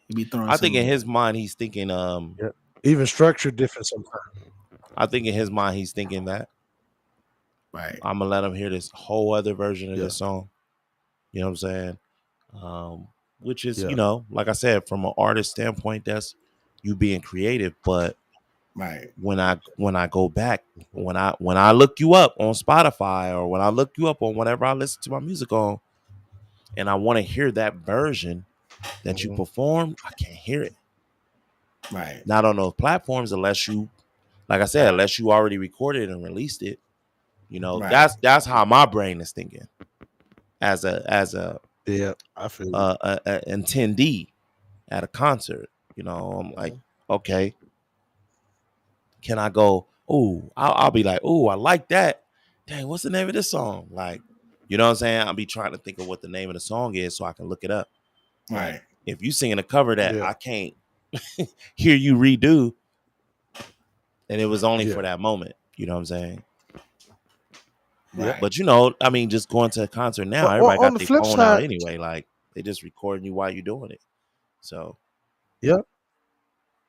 He be throwing I think in some his mind he's thinking. Yeah. Even structured different sometimes. I think in his mind he's thinking that right. I'm gonna let him hear this whole other version of Yeah. this song. You know what I'm saying? Which is, Yeah. like I said, from an artist standpoint, you being creative. But Right. when I go back, when I look you up on Spotify or when I look you up on whatever I listen to my music on, and I want to hear that version that you Mhm. performed, I can't hear it. Right. Not on those platforms unless you, like I said, unless you already recorded and released it. Right. That's how my brain is thinking as a, Yeah, I feel you. a attendee at a concert. I'm like, Mhm. okay, can I go? Oh, I'll be like, oh, I like that. Dang, what's the name of this song? Like, you know what I'm saying? I'll be trying to think of what the name of the song is so I can look it up. But Right. if you singing a cover that Yeah, I can't hear you redo, and it was only for yeah, that moment, you know what I'm saying? yeah. Right. But I mean, just going to a concert now, But everybody on got the their flip phone out side, anyway. Like they just recording you while you're doing it. So yeah,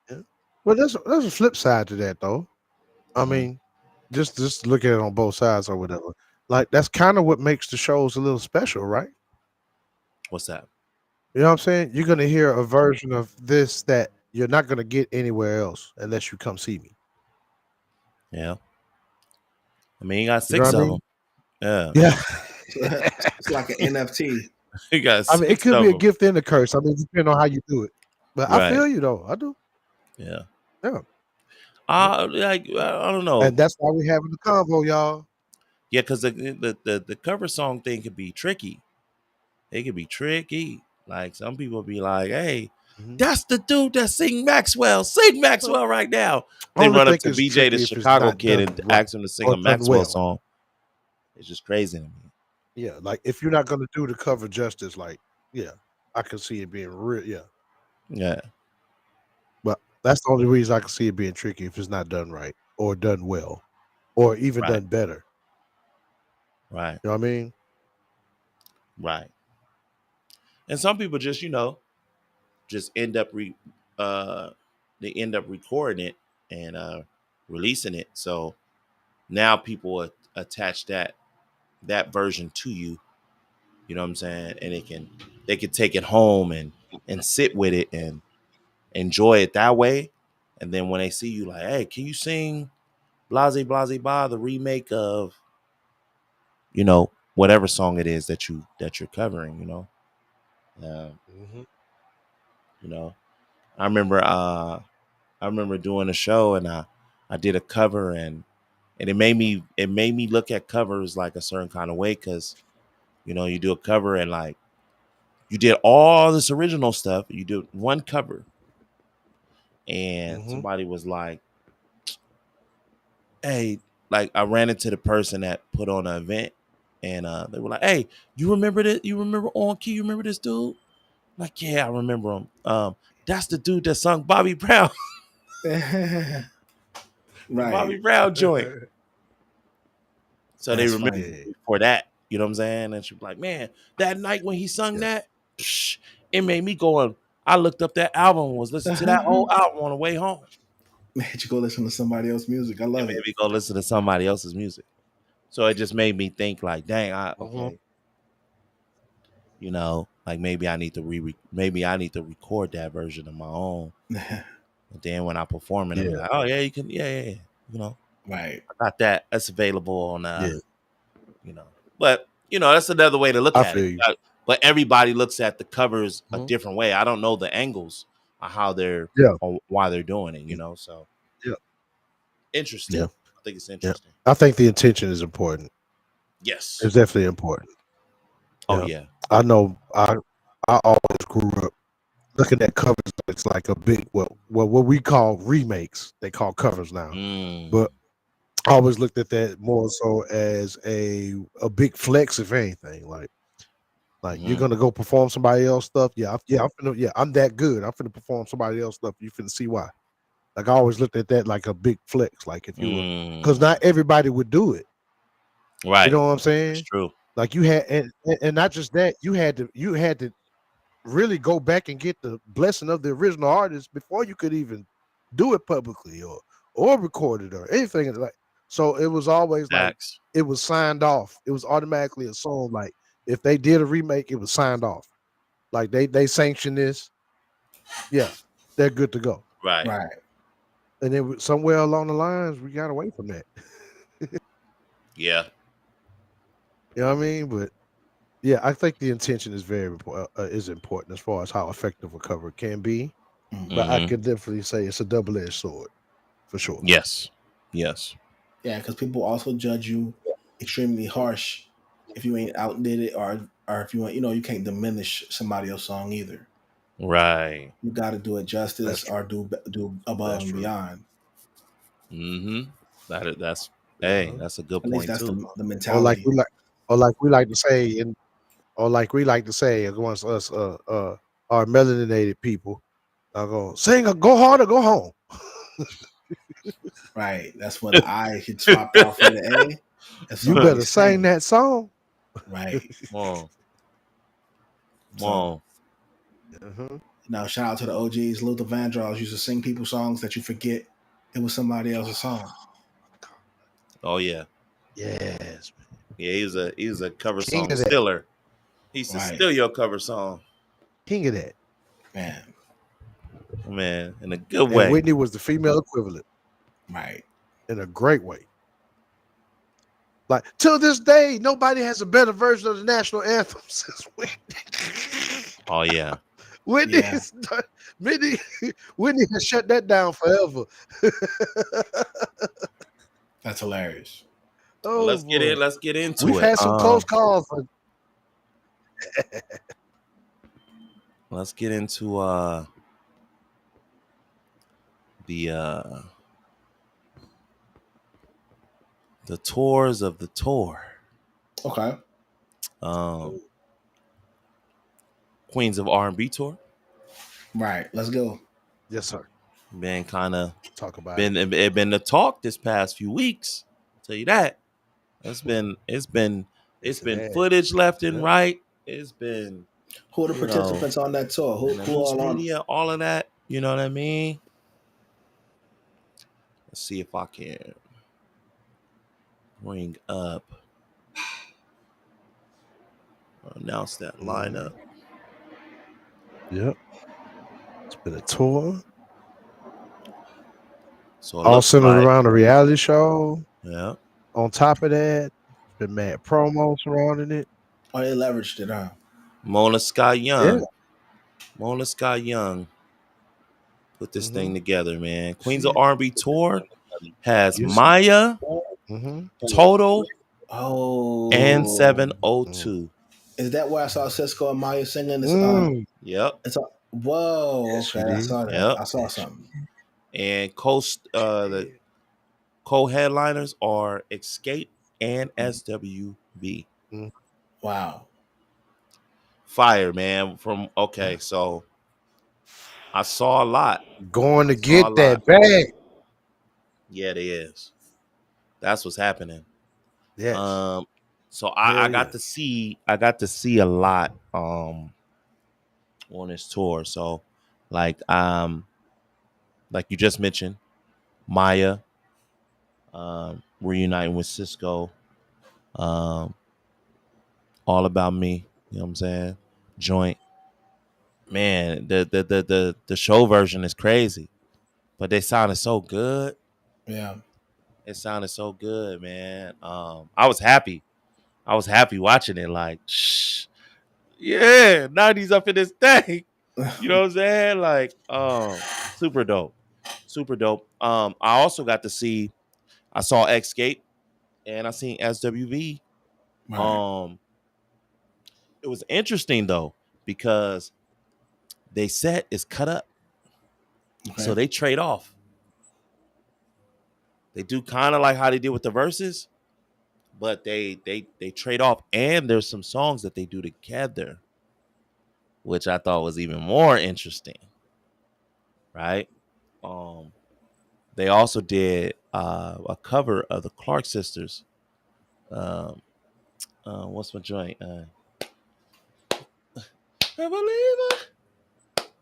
yeah. Well, there's a flip side to that though. I mhm. mean, just look at it on both sides or whatever. Like that's kind of what makes the shows a little special, right? What's that? You know what I'm saying? You're gonna hear a version of this that you're not gonna get anywhere else unless you come see me. Yeah, I mean, you got You know six what I of them. mean? Yeah, Yeah. It's like an NFT. you got I mean, it six could be of a them. gift and a curse. I mean, depending on how you do it. But I Right. feel you though. I do. Yeah. Yeah. Yeah. I don't know. And that's why we having the convo, y'all. Yeah, because the cover song thing could be tricky. It could be tricky. Like some people be like, "Hey, Mhm. that's the dude that sing Maxwell. Sing Well, Maxwell right now." I They only run up think to it's BJ, the tricky if it's Chicago not kid, done and right ask him to sing or a done Maxwell well. song. It's just crazy to me. Yeah, like if you're not gonna do the cover justice, like yeah, I can see it being real. Yeah, Yeah. but that's the only reason I can see it being tricky if it's not done right or done well or even Right. done better. Right. You know what I mean? Right. And some people just end up uh they end up recording it and releasing it. So now people attach that version to you. You know what I'm saying? And they can take it home and sit with it and enjoy it that way. And then when they see you, like, hey, can you sing Blase Blase Ba, the remake of whatever song it is that you're covering? Uh, Hmm. you know, I remember doing a show and I did a cover and it made me look at covers like a certain kind of way because you do a cover and like you did all this original stuff, you do one cover, and Hmm. somebody was like, "Hey," like I ran into the person that put on an event, and they were like, "Hey, you remember this? You remember On Key? You remember this dude?" I'm like, yeah, I remember him. That's the dude that sung Bobby Brown, the Bobby Right. Brown joint. So they That's remember funny. Yeah, me for that. You know what I'm saying? And she's like, man, that night when he sung yeah. that, it made me go and I looked up that album and was listening to that whole album on the way home. Made you go listen to somebody else's music. I It love made it. me go listen to somebody else's music. So it just made me think like, dang, Hmm. like maybe I need to maybe I need to record that version of my own. And then when I perform it, I'll be Yeah, like, oh yeah, you can, yeah, yeah, yeah. Right. I got that. That's available on yeah. you know. But that's another way to look I at it. feel you. But everybody looks at the covers a Mhm. different way. I don't know the angles on how they're Yeah, or why they're doing it. yeah, So yeah, interesting. yeah, I think it's yeah. interesting. I think the intention is important. Yes. It's definitely important. Oh Yeah, yeah. I know. I always grew up looking at covers. It's like a big what we call remakes. They call covers now, Mm. but I always looked at that more so as a big flex, if anything. Like you're Hmm. gonna go perform somebody else stuff. I'm that good. I'm finna perform somebody else stuff. You finna see why. Like I always looked at that like a big flex. Like if you were, because Mm. not everybody would do it. You Right. know what I'm That's saying? true. Like you had, and not just that, you had to really go back and get the blessing of the original artist before you could even do it publicly or record it or anything like. So it was always like Facts. it was signed off. It was automatically a song. Like if they did a remake, it was signed off. Like they sanctioned this. Yeah, they're good to go. Right. Right. And then somewhere along the lines, we got away from that. Yeah. You know what I mean? But yeah, I think the intention is very is important as far as how effective a cover can be. Mm. But I Mm-hmm. could definitely say it's a double-edged sword for sure. Yes. Yes. Yeah, because people also judge you extremely harsh if you ain't outdid it, or if you want, you can't diminish somebody else's song either. Right. You got to do it That's justice, true. or do above That's and true. beyond. Mm-hmm. That's hey, Uh-huh. that's a good At least point that's too. the Or like mentality. we like, or like we like to say, in or like we like to say amongst us, our melaninated people, are going sing or go hard or go home. Right. That's where the I get swapped out for the A. That's You all we better sing sing. that song. Right. Come on. Come So on. Uh-huh. now shout out to the OGs. Luther Vandross used to sing people songs that you forget it was somebody else's song. Oh yeah. Yes, man. Yeah, he was a cover King song of that. stiller. He used to Right. steal your cover song. King of that. Man. Man, in a good And way. Whitney was the female equivalent Right. in a great way. Like till this day, nobody has a better version of the national anthem since Whitney. Oh yeah. Whitney Yeah. is Whitney, Whitney has shut that down forever. That's hilarious. Well, Oh boy. let's get into We've it. had some close calls. Let's get into the the tours of the tour. Okay. Um Queens of R&B Tour. Right. Let's go. Yes, sir. Been kind of Talk about it. been the talk this past few weeks. I'll tell you that. It's Yes, it been has. footage left and Yep. right. It's been, Who are the you know, participants on that tour? in the Who news all on? media, all of that. You know what I mean? Let's see if I can bring up announce that Mhm. lineup. Yep. It's been a tour, So it all looks centered like, around a reality show. yeah, On top of that, it's been mad promo surrounding it. Oh, they leveraged it, huh? Mona Scott Yeah. Young. Mona Scott Young put this Mm-hmm. thing together, man. Queens of She. R&B Tour has Yes, sir. Maya, Mm-hmm. Total, and Oh, 702. is that where I saw Cisco and Maya singing this? Mm. Yep, It's a whoa. Yes, Okay, she I did. saw that. yep. I saw something. And the Yeah. co-headliners are Escape and SWV. Mm. Wow. Fire, man. From okay, so I saw a lot. Going I to saw a get lot. that bag. Yeah, it is. That's what's happening. Yes. Um, so I Hell got yeah. to see a lot on this tour. So like like you just mentioned, Maya reuniting with Cisco, um, All About Me. You know what I'm saying? Joint. Man, the show version is crazy, but they sounded so good. Yeah. It sounded so good, man. I was happy. I was happy watching it. Like, shh, yeah, 90s up in this thing. You know what I'm saying? Like, super dope, super dope. I also got to see. I saw Escape and I seen SWV. Right. Um, it was interesting though because they set is cut up, so Okay. they trade off. They do kind of like how they did with the verses, but they trade off, and there's some songs that they do together, which I thought was even more interesting. Right? Um, they also did a cover of the Clark sisters. Um, what's my joint? A believer,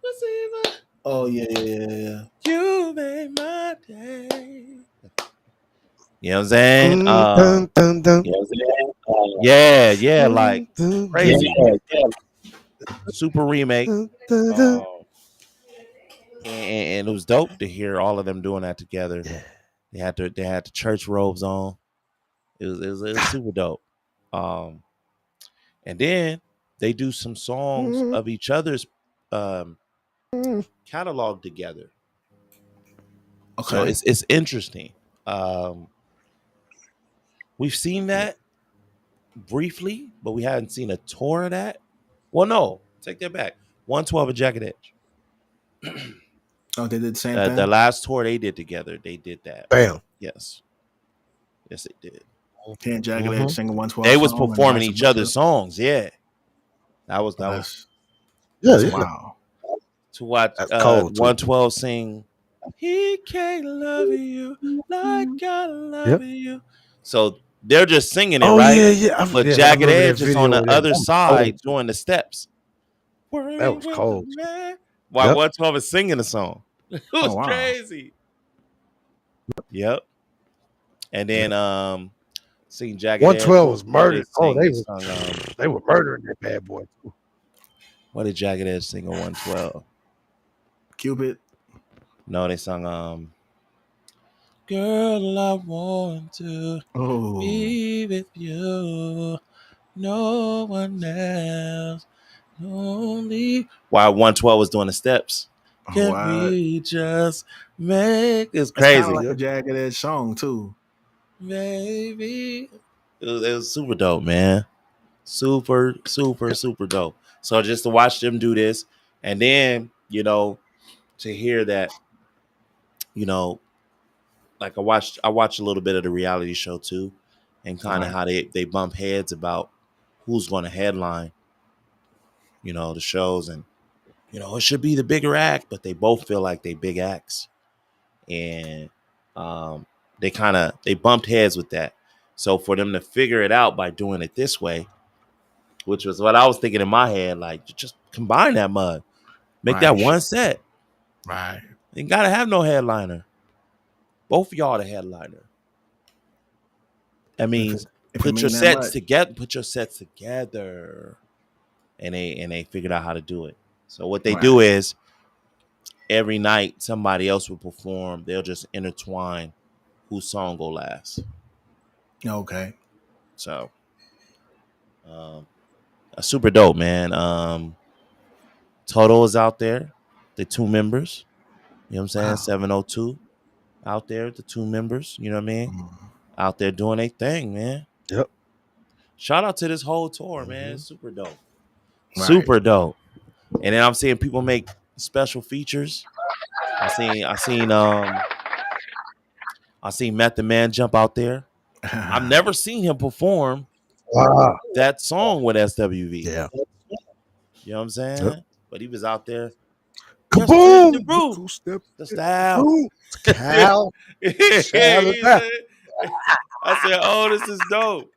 receiver, Oh yeah, yeah, yeah, yeah. you made my day. You know what I'm saying? Dun, dun, dun, Yeah, yeah, like dun, dun, dun, crazy, super remake. dun, dun, dun. Um, and it was dope to hear all of them doing that together. Yeah. They had the church robes on. It was super dope. Um, and then they do some songs Mhm. of each other's um, catalog together. So Okay. it's interesting. Um, we've seen Yeah. that briefly, but we hadn't seen a tour of that. Well, no, take that back. 112 and Jagged Edge. Oh, they did the same The thing. last tour they did together, they did that. Bam. Yes, yes, they did. Can Jagged Edge Mm-hmm. sing a They 112 was song and performing vice each versa? other's songs. Yeah, that Oh, was Yeah, that's yeah. wow. to watch That's cold too. 112 sing. He can't love you like I love Yep. you. So they're just singing it, Oh right? yeah, yeah. But Yeah, I Jagged remember that Edge is on video the of that. other That was cold side too. doing the steps. That Working was with the cold too. man. While Yep. 112 is singing the song. It Oh was wow. crazy. Yep. And Yep. then sing Jagged Edge. 112 was What they murdered. Oh, sing? They sung they were murdering that bad boy too. what did Jagged Edge sing on 112? Cupid. No, they sung Girl, I want to Oh, be with you. No one else. Only while 112 was doing the steps. Can what? we just make it's It's kind of crazy. like a Yep. Jagged Edge song too. Baby. It was super dope, man. Super, super, super dope. So just to watch them do this, and then, to hear that, you know, like I watched a little bit of the reality show too, and kind of Right. how they bump heads about who's going to headline, the shows, and it should be the bigger act, but they both feel like they big acts, and they bumped heads with that. So for them to figure it out by doing it this way, which was what I was thinking in my head, like just combine that mud, make that Right. one set. Right. You gotta have no headliner. Both of y'all the headliner. That If it means if it put your mean that sets much. together. Put your sets together, and they figured out how to do it. So what they do Right. is every night somebody else will perform. They'll just intertwine whose song go last. Okay. So super dope, man. Toto is out there. The two members. You know what I'm saying? Wow. 702 out there. The two members. You know what I mean? Mm. Out there doing their thing, man. Yep. Shout out to this whole tour, man. Mm-hmm. Super dope. Right. Super dope. And then I'm seeing people make special features. I seen Method Man jump out there. I've never seen him perform Ah, that song with SWV. yeah. You know what I'm Yep. saying? But he was out there. Just in the Kaboom! Look room. who stepped The in style. the room. It's Yeah. Cal. Shout it He out. I said, "Oh, this is dope.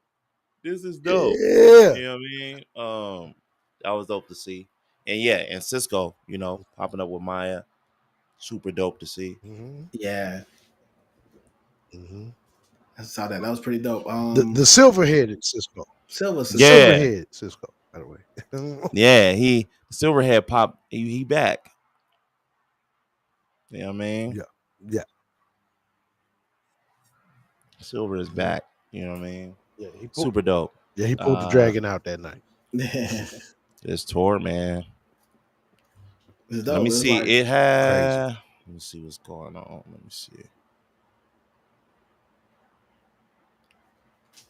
This is dope." Yeah. You know what I mean? That was dope to see. And yeah, and Cisco, popping up with Maya, super dope to see. Mm-hmm. Yeah. Mm-hmm. I saw that. That was pretty dope. The silver-headed Cisco. Silver The Cisco. Yeah, silver-headed Cisco, by the way. yeah. He Silverhead pop. He back. You know what I mean? Yeah. Yeah. Silver is Mhm. back. You know what I mean? Yeah. He pulled Super dope. the dragon out that night. It's This tour, man. Let dope. me It's see. like It Crazy. had. Let me see what's going on. Let me see.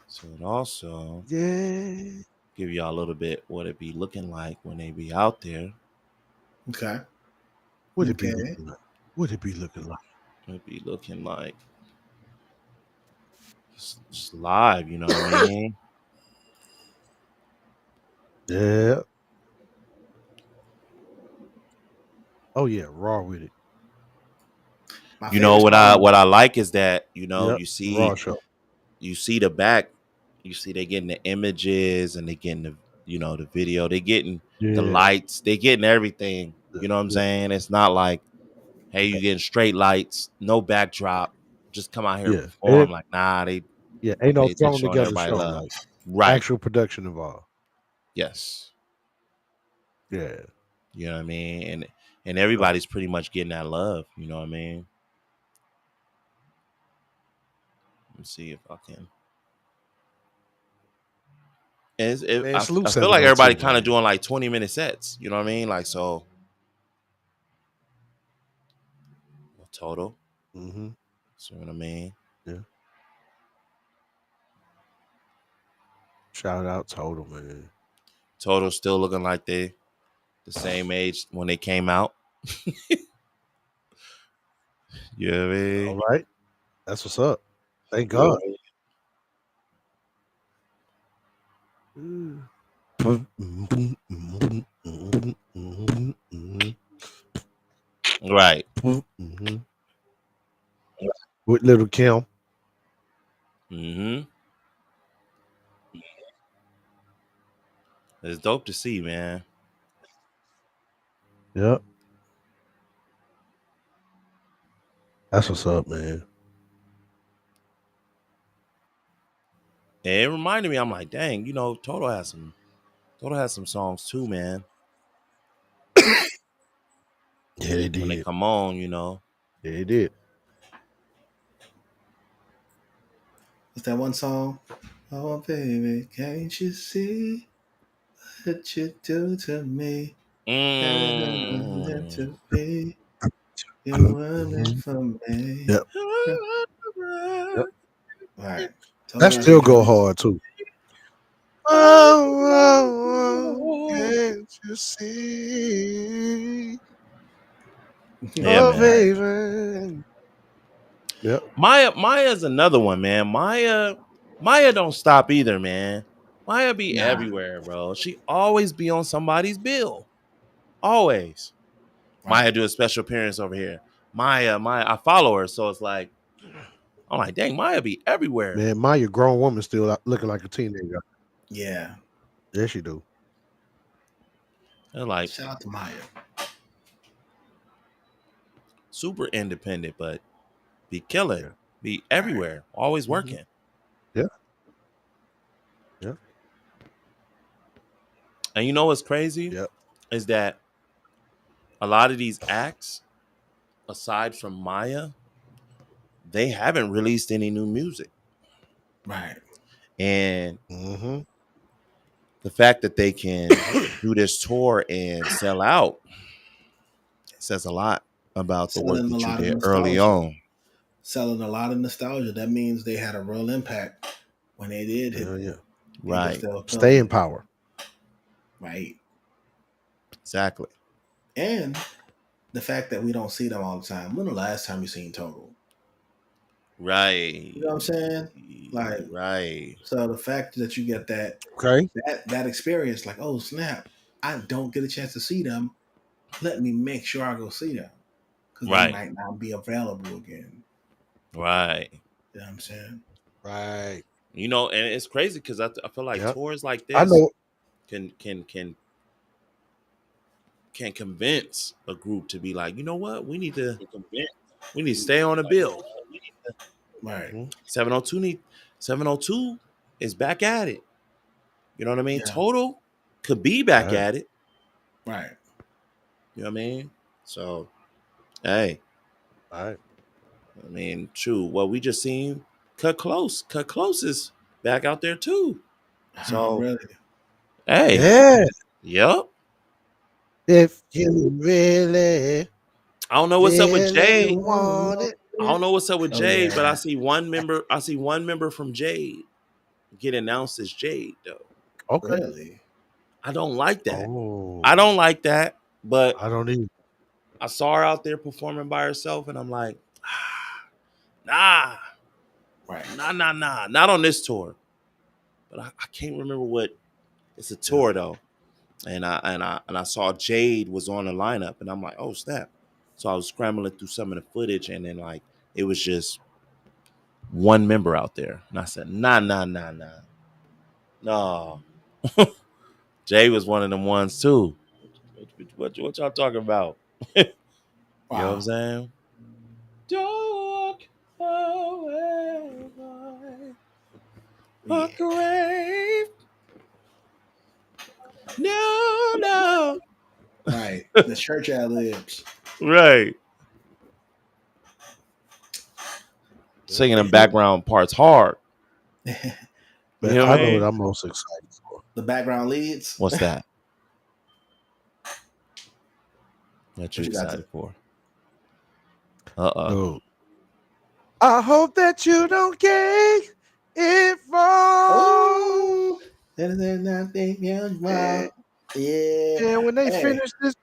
So it also Yeah. give y'all a little bit what it be looking like when they be out there. okay. What it be Okay. looking like? What it be looking like? It be looking like it's live. You know what I mean? Yeah. Oh yeah, raw with it. My You know favorite what I song. what I like is that Yep. you Raw see show. the back. You see they getting the images and they getting the video. They getting the Yeah. lights. They getting everything. You know what I'm Yeah. saying? It's not like, hey, you getting straight lights, no backdrop, just come out here and Yeah. perform. Like, nah, they Ain't no they thrown showing together everybody show. love. Like Right. actual production involved. Yes. Yeah. You know what I mean? and everybody's pretty much getting that love. You know what I mean? Let me see if I can. Man, salute I feel like 702, everybody kind of man. doing like 20-minute sets. You know what I mean? Like so, total. Mm-hmm. See what I mean? Yeah. Shout out Total, man. Total still looking like they the same age when they came out. You know what I All mean? right. That's what's up. Thank God. Mm. Right. With Little Kim. Mm-hmm. It's dope to see, man. Yep. That's what's up, man. And it reminded me, I'm like, dang, Total has some songs too, man. Yeah, they When they did. come on. Yeah, they did. What's that one song? Oh, baby, can't you see what you do to me? Meant Mm. to be. You were meant Mhm. for me. Yep. Yep. Right. That Total has a still go joint. hard too. Oh, can't you see? Yeah, Oh, man. Right. baby. Yep. Maya's another one, man. Maya don't stop either, man. Maya be Nah. everywhere, bro. She always be on somebody's bill. Always. Right. Maya do a special appearance over here. Maya, I follow her, so it's like I'm like, dang, Maya be everywhere. Man, Maya, grown woman, still looking like a teenager. Yeah. Yes, she do. They're like Shout out to Maya. super independent, but be killing, Yeah. be Right. everywhere, always Hmm. working. Yeah. Yeah. And you know what's crazy Yeah. is that a lot of these acts, aside from Maya, they haven't released any new music. Right. And Mm-hmm. the fact that they can do this tour and sell out says a lot about the work Selling a that you lot of did early nostalgia. on. Selling a lot of nostalgia. That means they had a real impact when they did hit Yeah. Yeah. and they're Right. still Stay feeling in it. power. Right. Exactly. And the fact that we don't see them all the time. When the last time you seen Total? You know Right. what I'm saying? Like, Right. so the fact that you get Okay. that experience, like, oh snap, I don't get a chance to see them. Let me make sure I go see them because they Right. might not be available again. Right. You know what I'm saying? Right. And it's crazy because I feel like Yeah. tours like I this know. can convince a group to be like, you know what, we need to stay on a bill. Right. Mhm. 702 is back at it. You know what I mean? Yeah. Total could be back Right. at it. Right. You know what I mean? So hey, Right. I mean, true. What we just seen, cut close is back out there too. Oh, So really? hey, Yeah. yep. If you really, I don't know what's up with really Jade. want it. I don't know what's up with Oh Jade, but I yeah. see one member. I see one member from Jade get announced as Jade though. Okay. Really? I don't like that. I don't Oh, like that. But I don't even. I saw her out there performing by herself, and I'm like, nah, Right. not on this tour. But I can't remember what. It's a Yeah. tour though, and I saw Jade was on the lineup, and I'm like, oh snap! So I was scrambling through some of the footage, and then like it was just one member out there, and I said, no. Jade was one of them ones too. What y'all talking about? You know what I'm Wow. saying? Don't walk away, Yeah. walk away. No, no. Right. The church ad libs. Right. Yep. Singing them background parts hard. You Man, know what I I know what mean? I'm most excited for. The background leads. What's that? What you What you got excited to? for? Uh-oh. Dude. I hope that you don't get it wrong. Oh, there's nothing else And, wrong. Yeah. and when they Hey. finish this,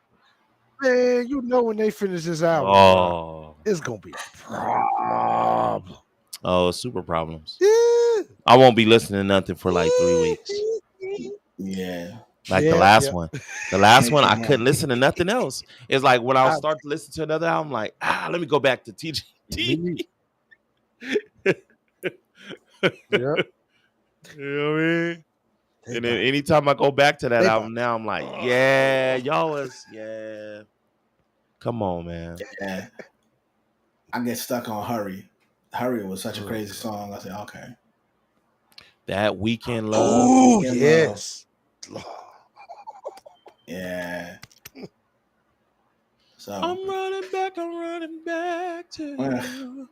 man, you know when they finish this album, bro, Oh. it's gonna be a problem. Oh, super problems. Yeah. I won't be listening to nothing for like 3 weeks. Yeah. Like the Yeah, last yeah. one. The last Make one, it I happen. couldn't listen to nothing else. It's like when I'll I, start to listen to another album, like, let me go back to me TGT. neither. You Yeah, know what I mean? they And then about anytime I go back to that they about album now, I'm like, yeah, y'all was, yeah. Come on, man. Yeah. I get stuck on Hurry. Hurry was such a mm. crazy song. I said, okay. That Weekend Love. Oh Weekend Love. yes. Yeah. So, I'm running back to you.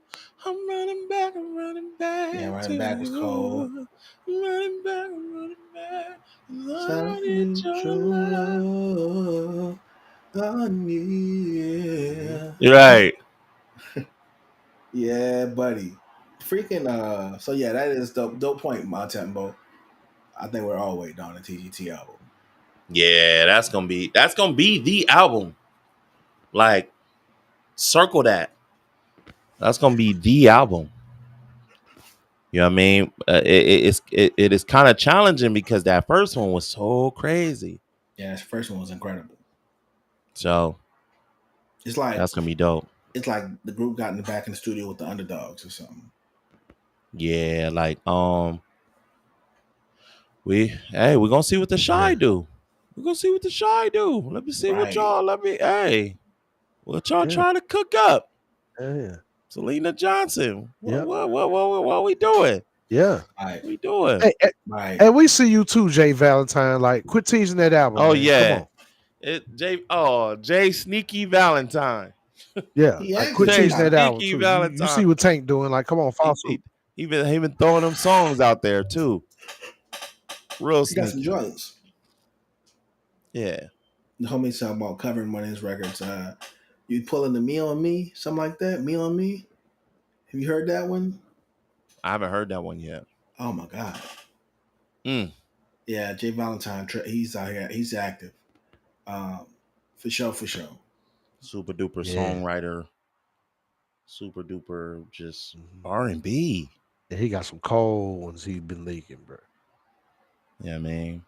I'm running yeah, back to running back was cold. you. I'm running back. So I need need your your love. love. I Mhm. need. You're right. Yeah, buddy. Freaking so yeah, that is dope point, my tempo. I think we're all waiting on the TGT album. Yeah, that's gonna be the album. Like, circle that. That's gonna be the album. You know what I mean? It is kind of challenging because that first one was so crazy. Yeah, this first one was incredible. So It's like that's gonna be dope. it's like the group got in the back in the studio with the underdogs or something. Yeah, like we're gonna see what the Yeah, shy do. We're gonna see what the shy do. Let me see what Right. y'all what y'all yeah, trying to cook up. yeah, Selena Johnson. yeah, What we doing? yeah. Right. What we doing? Hey, Right. and we see you too, Jay Valentine. Like, quit teasing that album, Oh man. Come yeah. on. Jay Sneaky Valentine. Yeah, He like quit actually Jay teasing got that album Sneaky too. You Valentine. see what Tank doing? Like, come on, follow He, suit. he, he been throwing them songs out there too. Real he got some sneaky. joints. Yeah. The homie talking about covering one of his records. You pulling the Me on Me, something like that. Me on Me. Have you heard that one? I haven't heard that one yet. Oh my god. Mm. Yeah, Jay Valentine. He's out here. He's active. Um, for sure. For sure. Super duper Yeah. songwriter. Super duper just Mhm. R&B. Yeah, he got some cold ones he been leaking, bro. Yeah, man.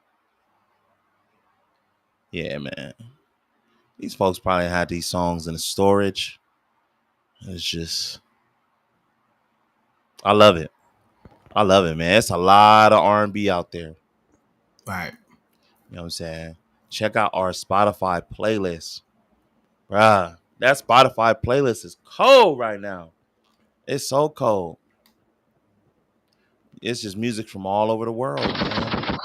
Yeah, man. These folks probably had these songs in the storage. It's just, I love it. I love it, man. It's a lot of R&B out there. Right. You know what I'm saying? Check out our Spotify playlist. Bruh, that Spotify playlist is cold right now. It's so cold. It's just music from all over the world, man.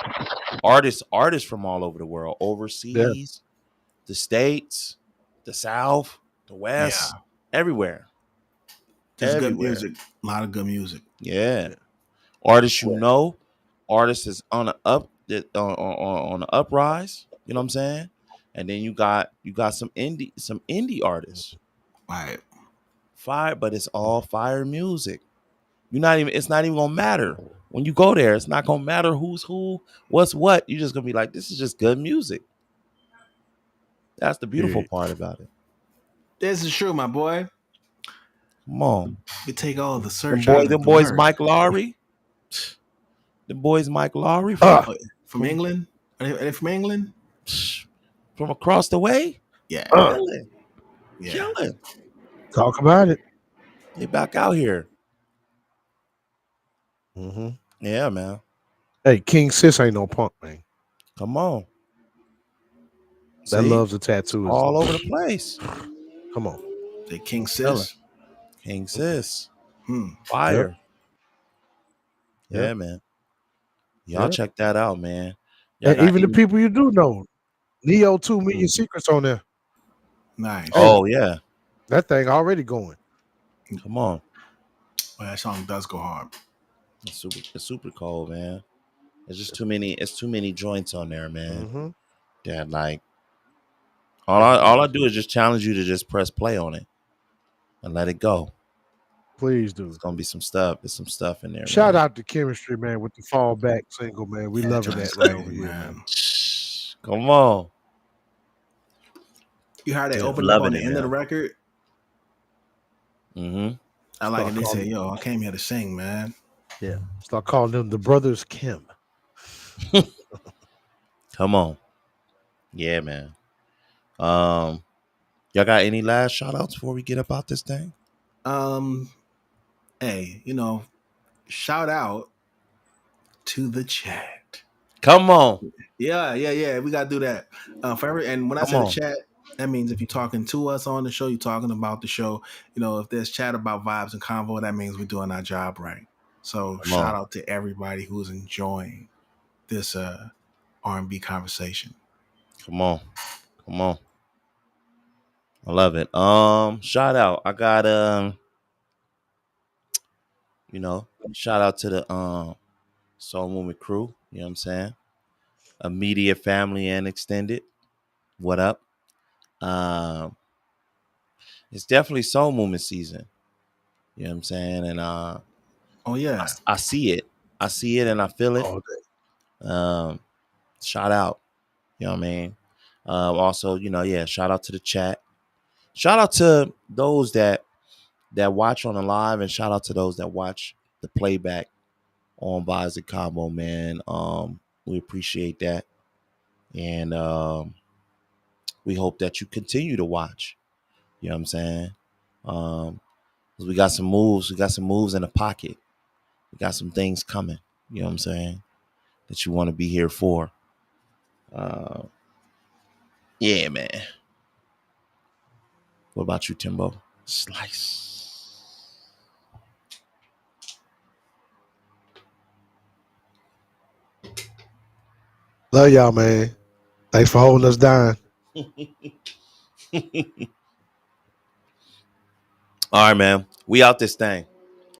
Artists from all over the world. Yeah. Overseas, the States, the South, the Yeah. West, everywhere. Just good Everywhere. music. A lot of good music. Yeah. Yeah. Artists artists is on the on the uprise, you know what I'm saying? And then you got some indie artists. Right. Fire, but it's all fire music. It's not even gonna matter. When you go there, it's not gonna matter who's who, what's what. You're just gonna be like, this is just good music. That's the beautiful Period. part about it. This is true, my boy. Come on. We take all the Them search out boy, of them the boys word. Mike Lowry. Them boys Mike Lowry Ah, From England? Are they from England? from across the way. Yeah. Killing. Yeah. Killing. talk about it. They back out here. Hmm. Yeah, man. Hey, King Sis ain't no punk, man. Come on. That See? loves a tattoo is All over the place. come on. The King Killing. Sis. King Sis. Hmm. Yep. Fire. Yep. Yeah, man. Y'all Yep. check that out, man. Y'all And got even the any people you do know Neo 2 Million Secrets on there. Nice. Hey, Oh yeah. that thing already going. Come on. Well, that song does go hard. It's super cold, man. It's just too many. It's too many joints on there, man. Mm-hmm. That like all I do is just challenge you to just press play on it and let it go. Please It's do. gonna be some stuff. There's some stuff in there, Shout man. out to Chemistry, man, with the fallback single, man. We Yeah, that loving joint that is right over clean, here, man. man. Come on. You heard they Yeah, opened up on loving the it, end of the man. record. Mm-hmm. I like it. Start They said, calling, "Yo, I came here to sing, man." yeah. Start calling them the brothers Kim. Come on. Yeah, man. Um, y'all got any last shout outs before we get about this thing? Um, hey, shout out to the chat. Come on. Yeah. We gotta do that. And when I Come say the on. chat, that means if you're talking to us on the show, you're talking about the show. If there's chat about vibes and convo, that means we're doing our job right. So Come shout on. out to everybody who's enjoying this R&B conversation. Come on. Come on. I love it. Shout out. I got shout out to the Soul Movement crew. You know what I'm saying? Immediate family and extended. What up? Um, it's definitely Soul Movement season. You know what I'm saying? And Oh yeah. I see it. I see it and I feel it. All day. Um, shout out. You know what I mean? Also, shout out to the chat. Shout out to those that watch on the live, and shout out to those that watch the playback on Vibes and Combo, man. We appreciate that. And we hope that you continue to watch. You know what I'm saying? 'Cause we got some moves. We got some moves in the pocket. We got some things coming. You know what I'm saying? That you want to be here for. Uh, yeah, man. What about you, Timbo? Slice. Love y'all, man. Thanks for holding us down. All right, man. We out this thing.